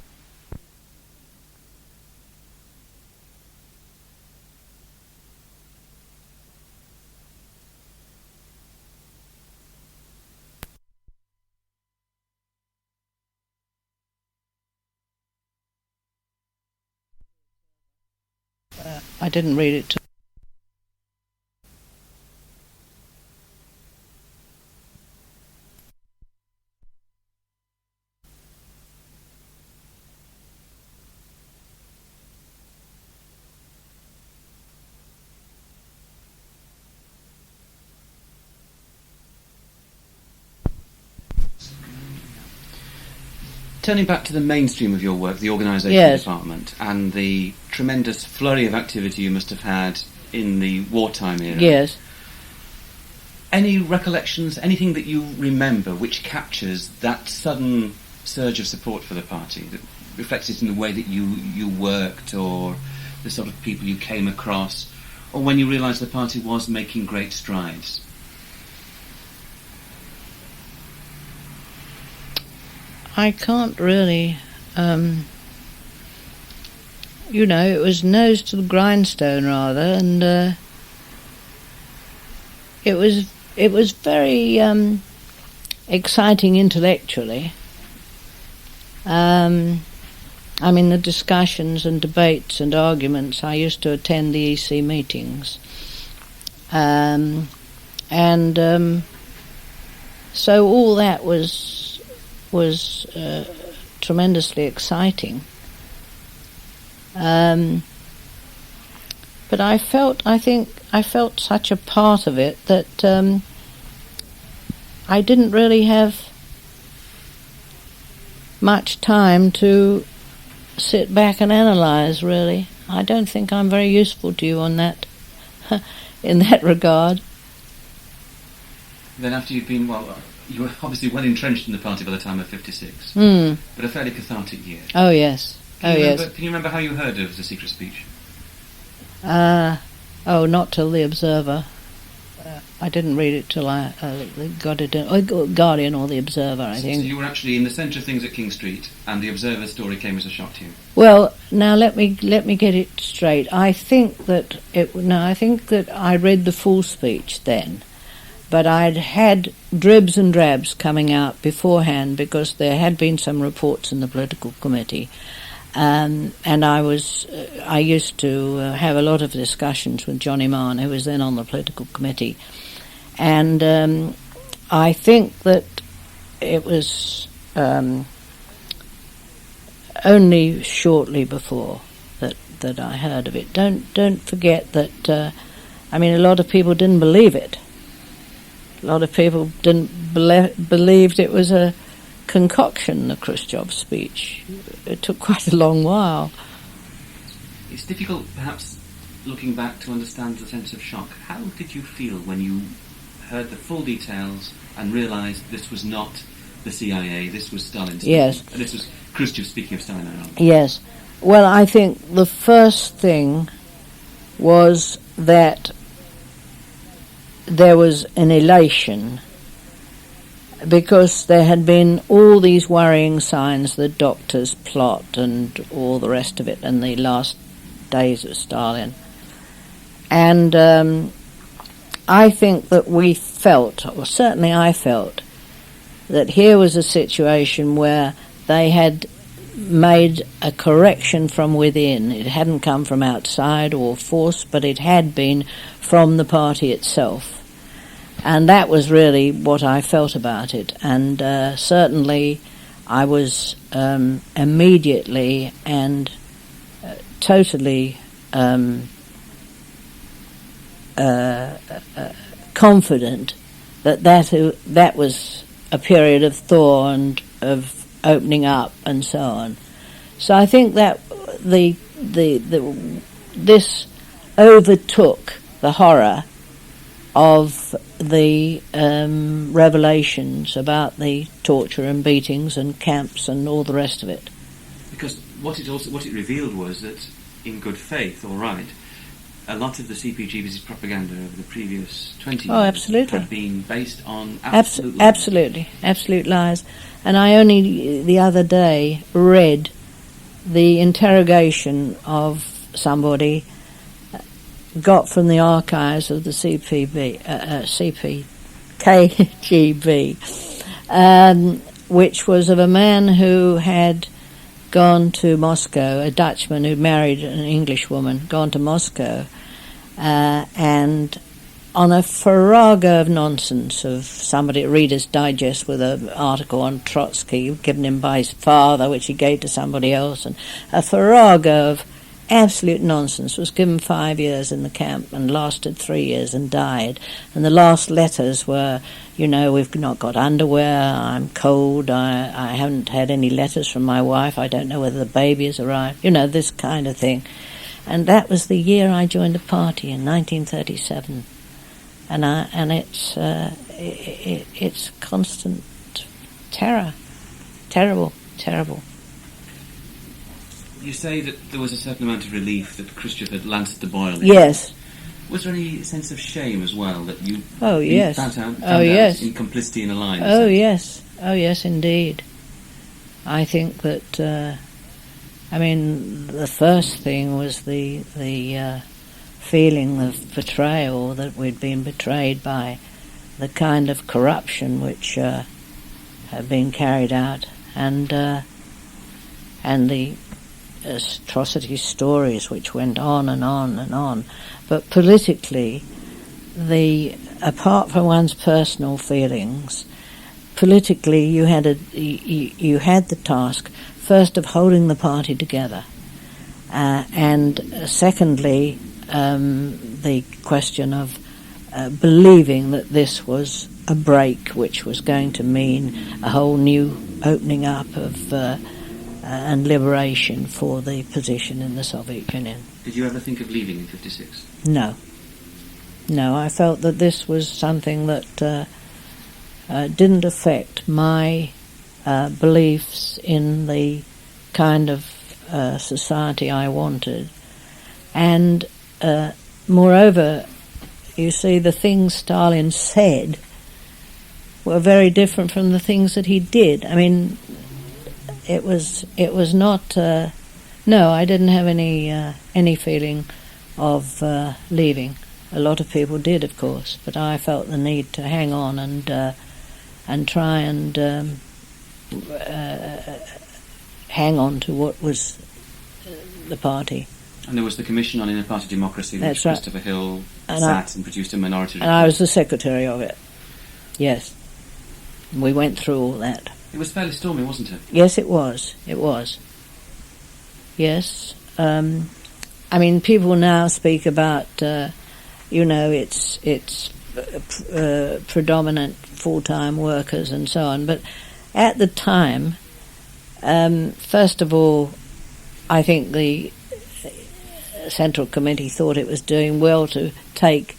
I didn't read it till... Turning back to the mainstream of your work, the organisation Yes. department, and the tremendous flurry of activity you must have had in the wartime era. Yes. Any recollections, anything that you remember which captures that sudden surge of support for the party, that reflects it in the way that you worked, or the sort of people you came across, or when you realised the party was making great strides? I can't really, it was nose to the grindstone rather, and it was very exciting intellectually. The discussions and debates and arguments. I used to attend the EC meetings, so all that was tremendously exciting. But I felt such a part of it that I didn't really have much time to sit back and analyse, really. I don't think I'm very useful to you on that, in that regard. Then after you've been, you were obviously well entrenched in the party by the time of 56, but a fairly cathartic year. Oh, yes. Can you remember how you heard of the secret speech? Not till the Observer. I didn't read it till I got it in Guardian or the Observer, I think. So you were actually in the centre of things at King Street, and the Observer story came as a shock to you. Well, now let me get it straight. I think that I read the full speech then, but I'd had dribs and drabs coming out beforehand because there had been some reports in the political committee. And I used to have a lot of discussions with Johnny Mann, who was then on the political committee, and I think that it was only shortly before that I heard of it. Don't forget that. A lot of people didn't believe it. A lot of people didn't believed it was a concoction, the Khrushchev speech. It took quite a long while. It's difficult, perhaps, looking back to understand the sense of shock. How did you feel when you heard the full details and realised this was not the CIA, this was Stalin speaking? Yes. And this was Khrushchev speaking of Stalin and all. Yes. Well, I think the first thing was that there was an elation, because there had been all these worrying signs, the doctor's plot and all the rest of it, and the last days of Stalin. And I think that we felt, or certainly I felt, that here was a situation where they had made a correction from within. It hadn't come from outside or force, but it had been from the party itself. And that was really what I felt about it. And certainly I was immediately and totally confident that was a period of thaw and of opening up and so on. So I think that this overtook the horror of the revelations about the torture and beatings and camps and all the rest of it. Because what it revealed was that, in good faith, all right, a lot of the CPGB's propaganda over the previous 20 years absolutely. had been based on absolute lies. And I only the other day read the interrogation of somebody got from the archives of the KGB, which was of a man who had gone to Moscow, a Dutchman who married an English woman, gone to Moscow, and on a farrago of nonsense of somebody at Reader's Digest with an article on Trotsky given him by his father, which he gave to somebody else, and a farrago of absolute nonsense, was given 5 years in the camp and lasted 3 years and died. And the last letters were, we've not got underwear, I'm cold, I haven't had any letters from my wife, I don't know whether the baby has arrived, this kind of thing. And that was the year I joined the party in 1937. And it's constant terror. Terrible. You say that there was a certain amount of relief that Khrushchev had lanced the boil in. Yes. Was there any sense of shame as well that you yes. found out in complicity in alliance? Yes. Oh, yes, indeed. I think that, the first thing was the feeling of betrayal, that we'd been betrayed by the kind of corruption which had been carried out, and the atrocity stories which went on and on and on. But politically, apart from one's personal feelings, politically you had the task first of holding the party together, and secondly the question of believing that this was a break which was going to mean a whole new opening up of and liberation for the position in the Soviet Union. Did you ever think of leaving in 56? No, I felt that this was something that didn't affect my beliefs in the kind of society I wanted. And moreover, you see, the things Stalin said were very different from the things that he did. It was not. No, I didn't have any feeling of leaving. A lot of people did, of course, but I felt the need to hang on and try and hang on to what was the party. And there was the Commission on Inter-Party Democracy, which Christopher Hill sat and produced a minority report. And I was the secretary of it. Yes, we went through all that. It was fairly stormy, wasn't it? Yes, it was. Yes. People now speak about, it's predominant full-time workers and so on. But at the time, first of all, I think the Central Committee thought it was doing well to take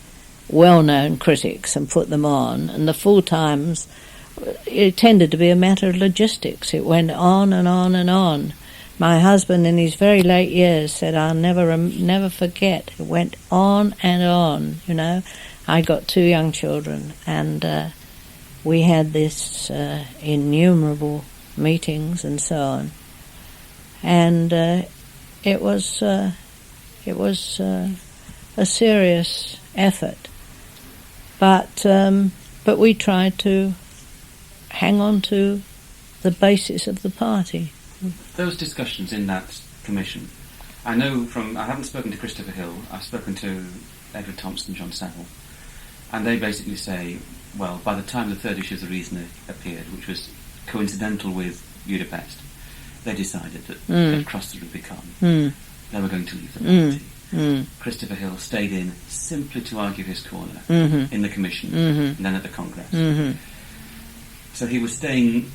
well-known critics and put them on, and the full-times, it tended to be a matter of logistics. It went on and on and on. My husband, in his very late years, said, "I'll never forget." It went on and on. I got 2 young children, and we had this innumerable meetings and so on. And it was a serious effort, but we tried to hang on to the basis of the party. Those discussions in that commission, I know I haven't spoken to Christopher Hill, I've spoken to Edward Thompson, John Saville, and they basically say, well, by the time the third issue of The Reasoner appeared, which was coincidental with Budapest, they decided that they'd crossed the Rubicon. They were going to leave the party. Christopher Hill stayed in simply to argue his corner in the commission and then at the Congress. So he was staying,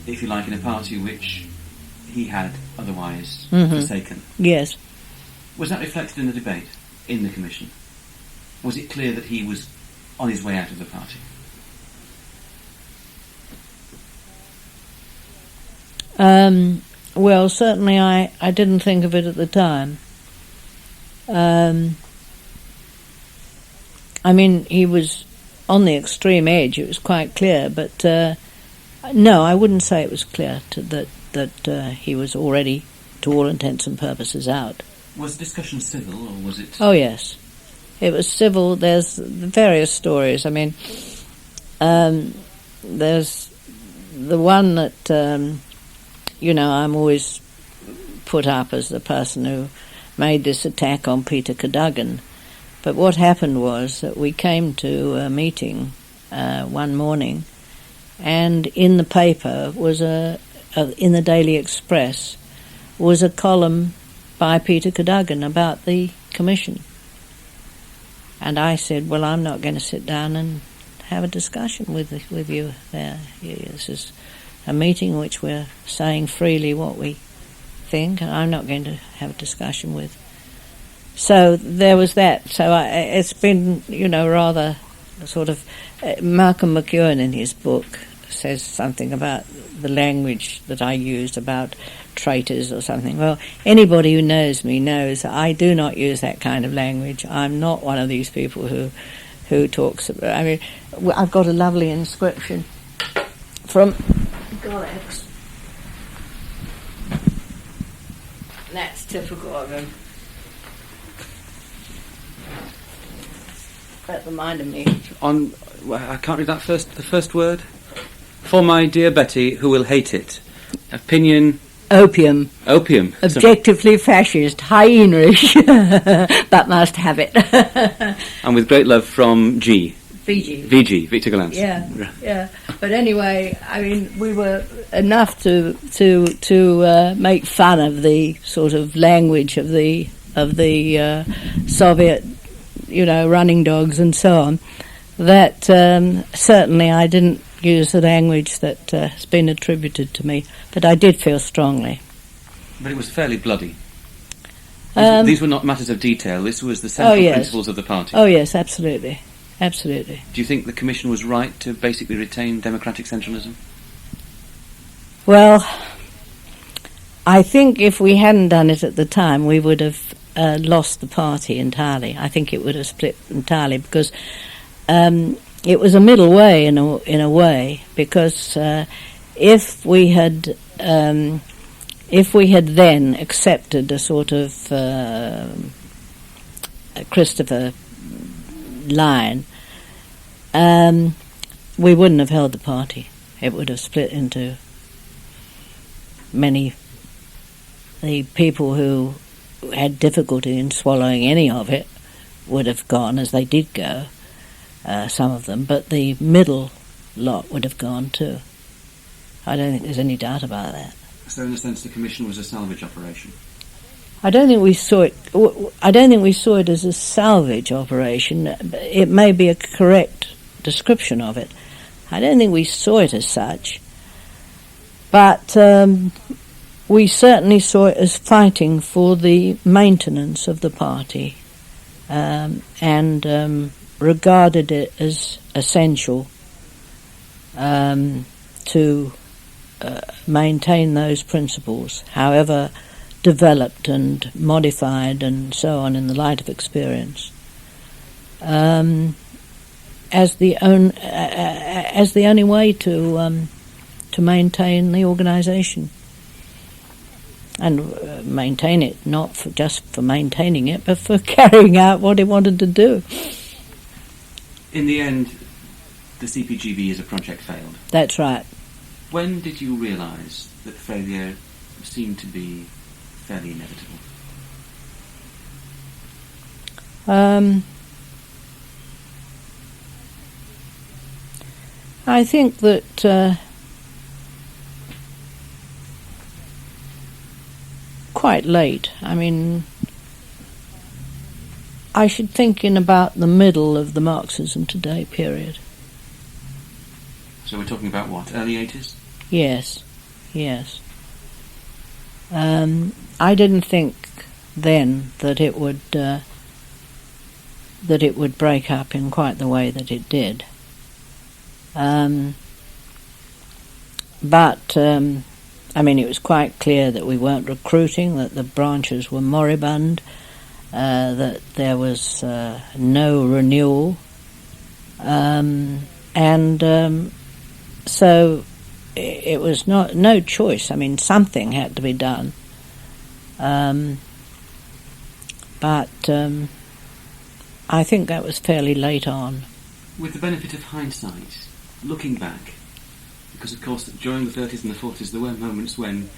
if you like, in a party which he had otherwise forsaken. Yes. Was that reflected in the debate in the commission? Was it clear that he was on his way out of the party? Well, certainly I didn't think of it at the time. He was on the extreme edge, it was quite clear, but no, I wouldn't say it was clear that he was already, to all intents and purposes, out. Was the discussion civil, or was it... Oh, yes. It was civil. There's various stories. There's the one that, I'm always put up as the person who made this attack on Peter Cadogan. But what happened was that we came to a meeting one morning, and in the paper was in the Daily Express was a column by Peter Cadogan about the commission. And I said, well, I'm not going to sit down and have a discussion with you there. This is a meeting in which we're saying freely what we think, and I'm not going to have a discussion with. So there was that. So it's been, rather sort of... Malcolm McEwen in his book says something about the language that I used about traitors or something. Well, anybody who knows me knows I do not use that kind of language. I'm not one of these people who talks about... I mean, I've got a lovely inscription from Gollancz. That's typical of him. That reminded me. I can't read that the first word. For my dear Betty, who will hate it. Opinion... Opium. Sorry. Objectively fascist, hyena-ish, but must have it. And with great love from G. VG, Victor Gollancz. Yeah. But anyway, I mean, we were enough to make fun of the sort of language of the Soviet, running dogs and so on. That certainly I didn't use the language that has been attributed to me, but I did feel strongly. But it was fairly bloody. These were not matters of detail. This was the central principles of the party. Oh yes, absolutely. Do you think the Commission was right to basically retain democratic centralism? Well, I think if we hadn't done it at the time, we would have lost the party entirely. I think it would have split entirely, because it was a middle way in a way, because if we had then accepted a sort of a Christopher line, we wouldn't have held the party. It would have split into many. The people who had difficulty in swallowing any of it would have gone, as they did go, some of them, but the middle lot would have gone too. I don't think there's any doubt about that. So in a sense the Commission was a salvage operation? I don't think we saw it as a salvage operation. It may be a correct description of it. I don't think we saw it as such. But we certainly saw it as fighting for the maintenance of the party, and regarded it as essential to maintain those principles, however developed and modified and so on in the light of experience, as the only way to maintain the organisation, and maintain it not just for maintaining it, but for carrying out what it wanted to do. In the end, the CPGB as a project failed. That's right. When did you realise that failure seemed to be fairly inevitable? I think that quite late. I mean, I should think in about the middle of the Marxism Today period. So we're talking about what, early 80s? Yes. I didn't think then that it would break up in quite the way that it did. But I mean, it was quite clear that we weren't recruiting, that the branches were moribund, that there was no renewal, and so it was no choice. I mean, something had to be done, but I think that was fairly late on. With the benefit of hindsight, looking back, because of course during the 30s and the 40s there were moments when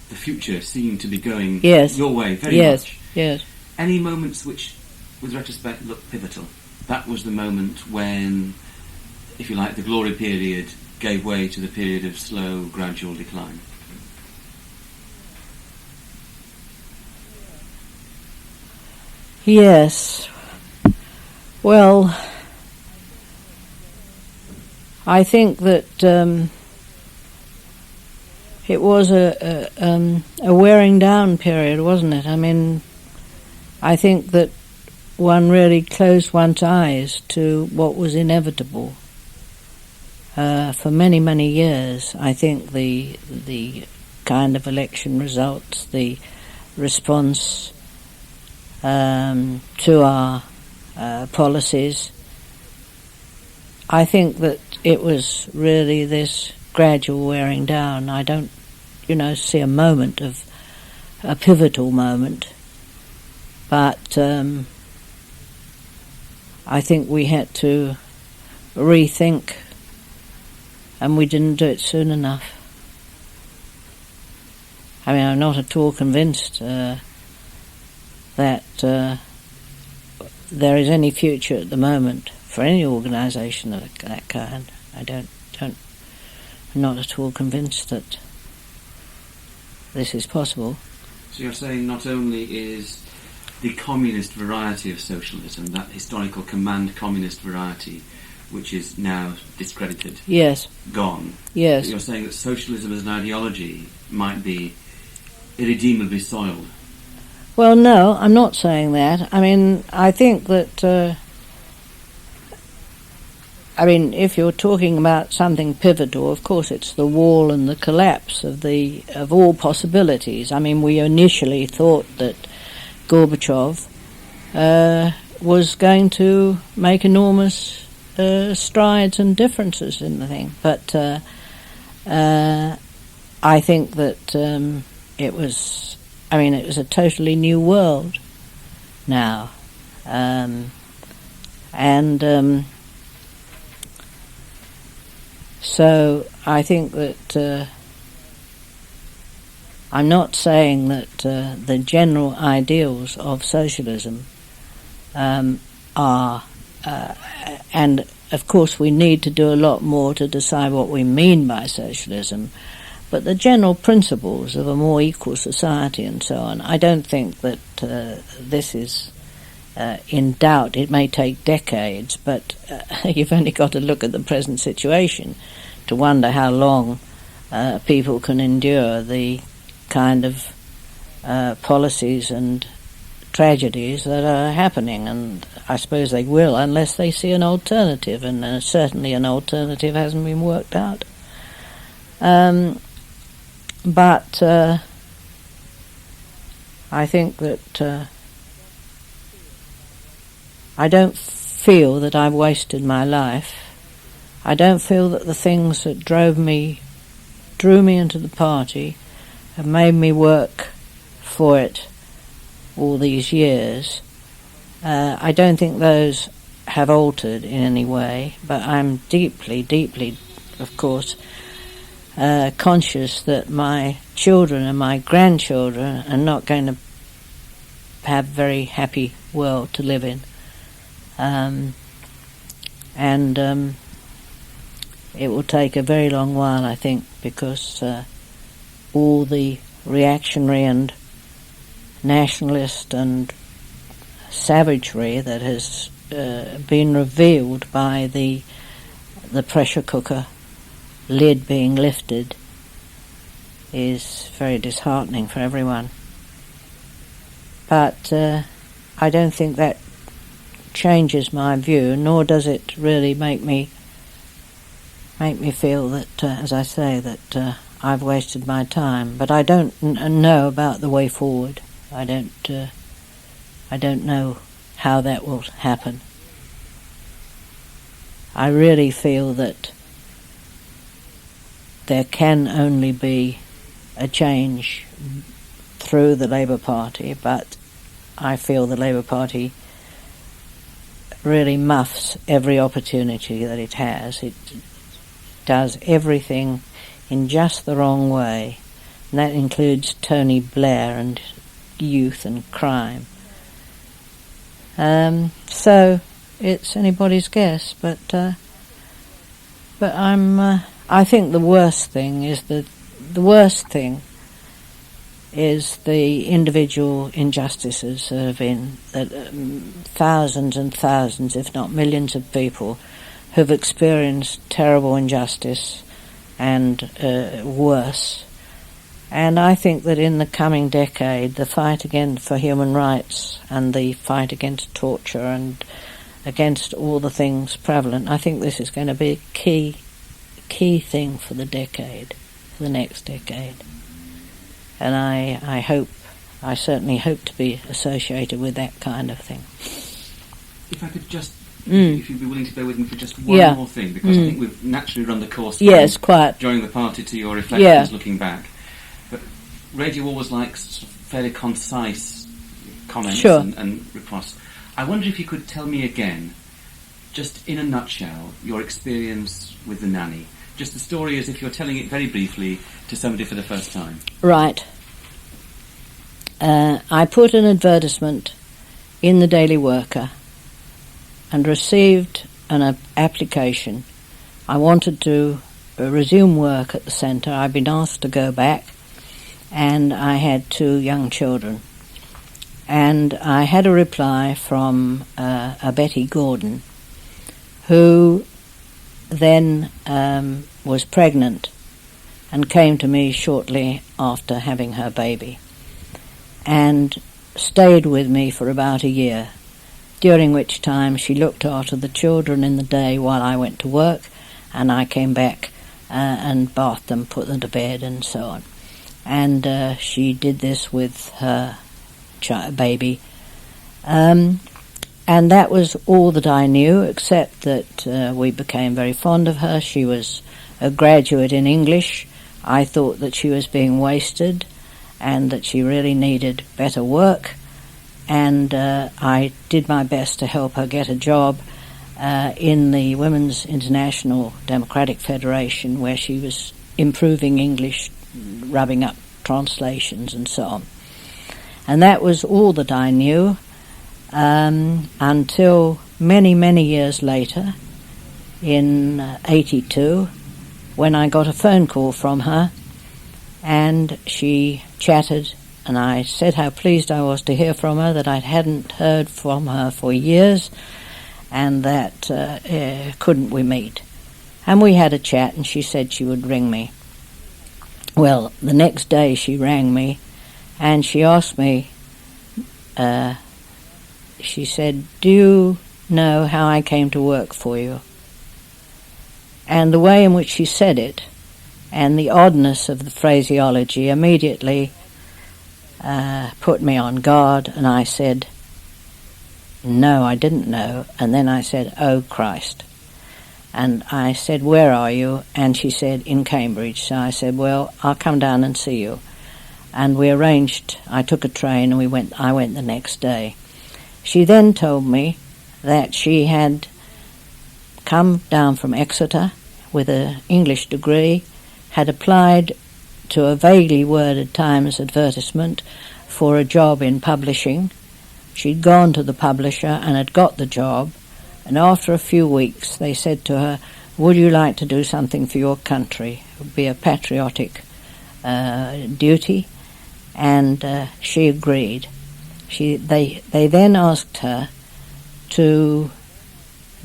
the future seemed to be going Yes. your way very Yes. much. Yes. Any moments which, with retrospect, look pivotal? That was the moment when, if you like, the glory period gave way to the period of slow, gradual decline. Yes. Well, I think that it was a wearing down period, wasn't it? I mean, I think that one really closed one's eyes to what was inevitable. For many, many years, I think the kind of election results, the response to our policies, I think that it was really this gradual wearing down. I don't, see a pivotal moment, but I think we had to rethink, and we didn't do it soon enough. I mean, I'm not at all convinced that there is any future at the moment for any organisation of that kind. I'm not at all convinced that this is possible. So you're saying not only is the communist variety of socialism, that historical command communist variety, which is now discredited, yes, gone, yes, but you're saying that socialism as an ideology might be irredeemably soiled? Well, no, I'm not saying that. I mean, I think that if you're talking about something pivotal, of course it's the wall and the collapse of all possibilities. I mean, we initially thought that Gorbachev was going to make enormous strides and differences in the thing, but I think that it was a totally new world now, so I think that I'm not saying that the general ideals of socialism are, and of course we need to do a lot more to decide what we mean by socialism, but the general principles of a more equal society and so on, I don't think that this is in doubt. It may take decades, but you've only got to look at the present situation to wonder how long people can endure the kind of policies and tragedies that are happening, and I suppose they will unless they see an alternative, and certainly an alternative hasn't been worked out. But I think that I don't feel that I've wasted my life. I don't feel that the things that drew me into the party have made me work for it all these years. I don't think those have altered in any way, but I'm deeply, deeply, of course, conscious that my children and my grandchildren are not going to have a very happy world to live in. It will take a very long while, I think, because all the reactionary and nationalist and savagery that has been revealed by the pressure cooker lid being lifted is very disheartening for everyone. But I don't think that changes my view, nor does it really make me feel that, as I say, that I've wasted my time. But I don't know about the way forward. I don't know how that will happen. I really feel that there can only be a change through the Labour Party, but I feel the Labour Party really muffs every opportunity that it has. It does everything in just the wrong way And that includes Tony Blair and youth and crime. So it's anybody's guess, but I think the worst thing is the individual injustices that have been, that thousands and thousands, if not millions of people who've experienced terrible injustice and worse. And I think that in the coming decade, the fight for human rights and the fight against torture and against all the things prevalent, I think this is going to be a key thing for the next decade. And I certainly hope to be associated with that kind of thing. If I could just, if you'd be willing to bear with me for just one more thing, because I think we've naturally run the course quite. during the party to your reflections looking back. But Reid, you always like sort of fairly concise comments and reports. I wonder if you could tell me again, just in a nutshell, your experience with the nanny. Just the story as if you're telling it very briefly to somebody for the first time. Right. I put an advertisement in the Daily Worker and received an application. I wanted to resume work at the centre. I'd been asked to go back, and I had 2 young children. And I had a reply from a Betty Gordon, who then was pregnant and came to me shortly after having her baby and stayed with me for about a year, during which time she looked after the children in the day while I went to work, and I came back and bathed them, put them to bed and so on. And she did this with her baby. And that was all that I knew, except that we became very fond of her. She was a graduate in English. I thought that she was being wasted and that she really needed better work. And I did my best to help her get a job in the Women's International Democratic Federation, where she was improving English, rubbing up translations and so on. And that was all that I knew. Until many, many years later, in 82, when I got a phone call from her, and she chatted, and I said how pleased I was to hear from her, that I hadn't heard from her for years, and that couldn't we meet. And we had a chat, and she said she would ring me. Well, the next day she rang me, and she asked me, she said, "Do you know how I came to work for you?" And the way in which she said it, and the oddness of the phraseology, immediately put me on guard, and I said, "No, I didn't know." And then I said, "Oh, Christ." And I said, "Where are you?" And she said, "In Cambridge." So I said, "Well, I'll come down and see you." And we arranged, I took a train, and I went the next day. She then told me that she had come down from Exeter with an English degree, had applied to a vaguely worded Times advertisement for a job in publishing. She'd gone to the publisher and had got the job, and after a few weeks they said to her, "Would you like to do something for your country?" It would be a patriotic duty, and she agreed. They then asked her to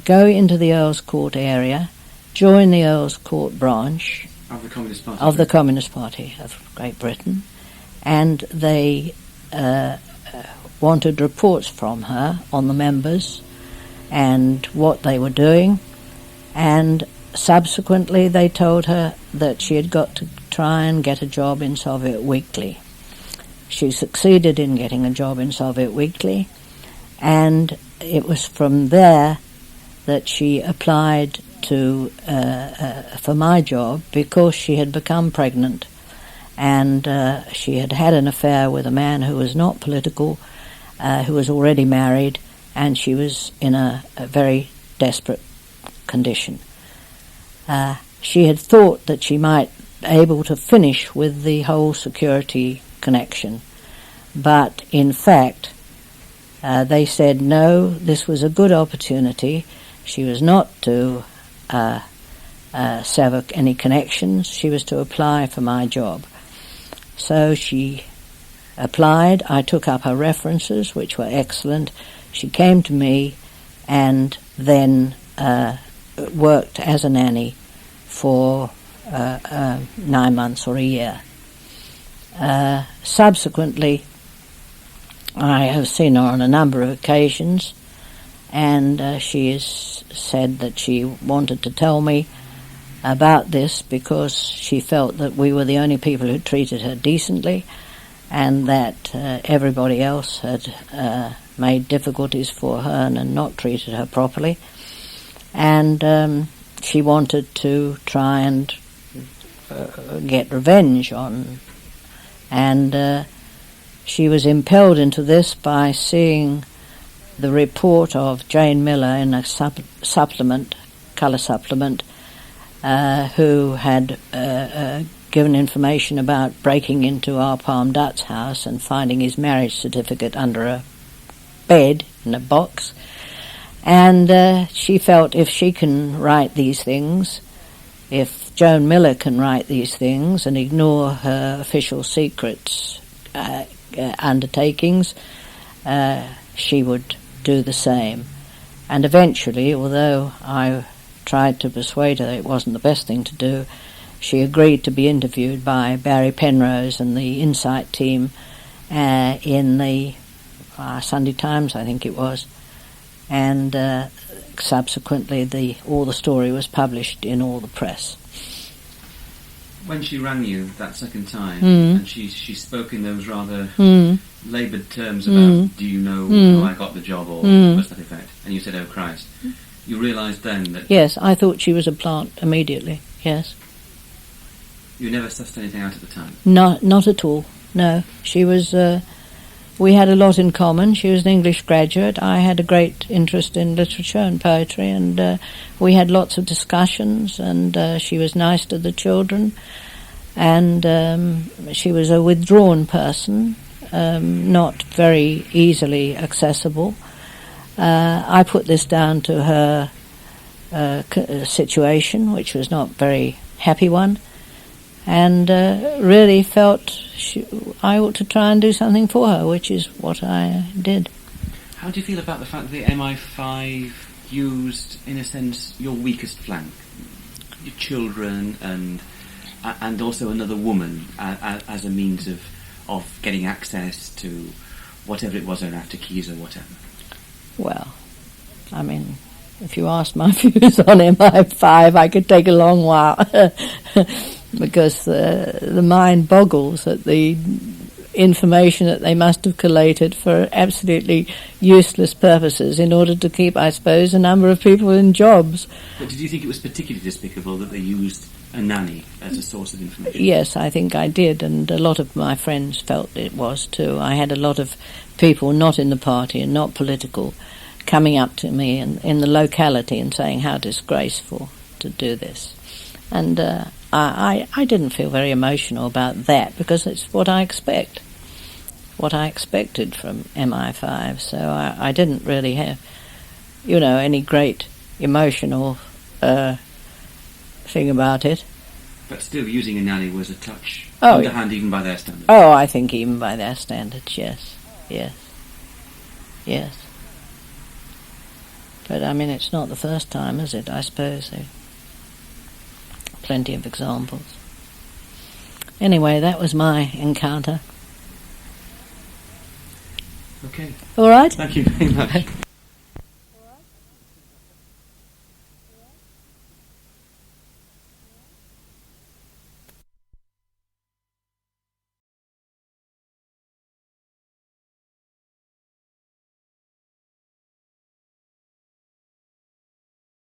go into the Earl's Court area, join the Earl's Court branch of the Communist Party of Great Britain, and they wanted reports from her on the members and what they were doing, and subsequently they told her that she had got to try and get a job in Soviet Weekly. She succeeded in getting a job in Soviet Weekly, and it was from there that she applied to for my job, because she had become pregnant, and she had had an affair with a man who was not political, who was already married, and she was in a very desperate condition. She had thought that she might able to finish with the whole security connection. But in fact, they said no, this was a good opportunity. She was not to sever any connections. She was to apply for my job. So she applied. I took up her references, which were excellent. She came to me and then worked as a nanny for 9 months or a year. Subsequently, I have seen her on a number of occasions, and she has said that she wanted to tell me about this because she felt that we were the only people who treated her decently, and that everybody else had made difficulties for her and not treated her properly. And she wanted to try and get revenge on, and she was impelled into this by seeing the report of Jane Miller in a supplement, colour supplement, who had given information about breaking into our Palm Dutch house and finding his marriage certificate under a bed in a box. And she felt if she can write these things, if Joan Miller can write these things and ignore her official secrets undertakings, she would do the same. And eventually, although I tried to persuade her it wasn't the best thing to do, she agreed to be interviewed by Barry Penrose and the Insight team in the Sunday Times, I think it was, and subsequently all the story was published in all the press. When she rang you that second time, and she spoke in those rather laboured terms about, do you know how I got the job, or what's that effect, and you said, oh Christ, you realised then that... Yes, I thought she was a plant immediately, yes. You never sussed anything out at the time? Not at all, no. She was... we had a lot in common. She was an English graduate. I had a great interest in literature and poetry, and we had lots of discussions, and she was nice to the children, and she was a withdrawn person, not very easily accessible. I put this down to her situation, which was not a very happy one, and really felt I ought to try and do something for her, which is what I did. How do you feel about the fact that the MI5 used, in a sense, your weakest flank, your children, and also another woman as a means of getting access to whatever it was, or after keys or whatever? Well, I mean, if you asked my views on MI5, I could take a long while, because the mind boggles at the information that they must have collated for absolutely useless purposes in order to keep, I suppose, a number of people in jobs. But did you think it was particularly despicable that they used a nanny as a source of information? Yes, I think I did, and a lot of my friends felt it was too. I had a lot of people not in the party and not political coming up to me in the locality and saying how disgraceful to do this. And I didn't feel very emotional about that, because it's what I expected from MI5, so I didn't really have, any great emotional thing about it. But still, using a nanny was a touch underhand, even by their standards. Oh, I think even by their standards, yes. But, I mean, it's not the first time, is it? I suppose there are plenty of examples. Anyway, that was my encounter. Okay. All right? Thank you very much.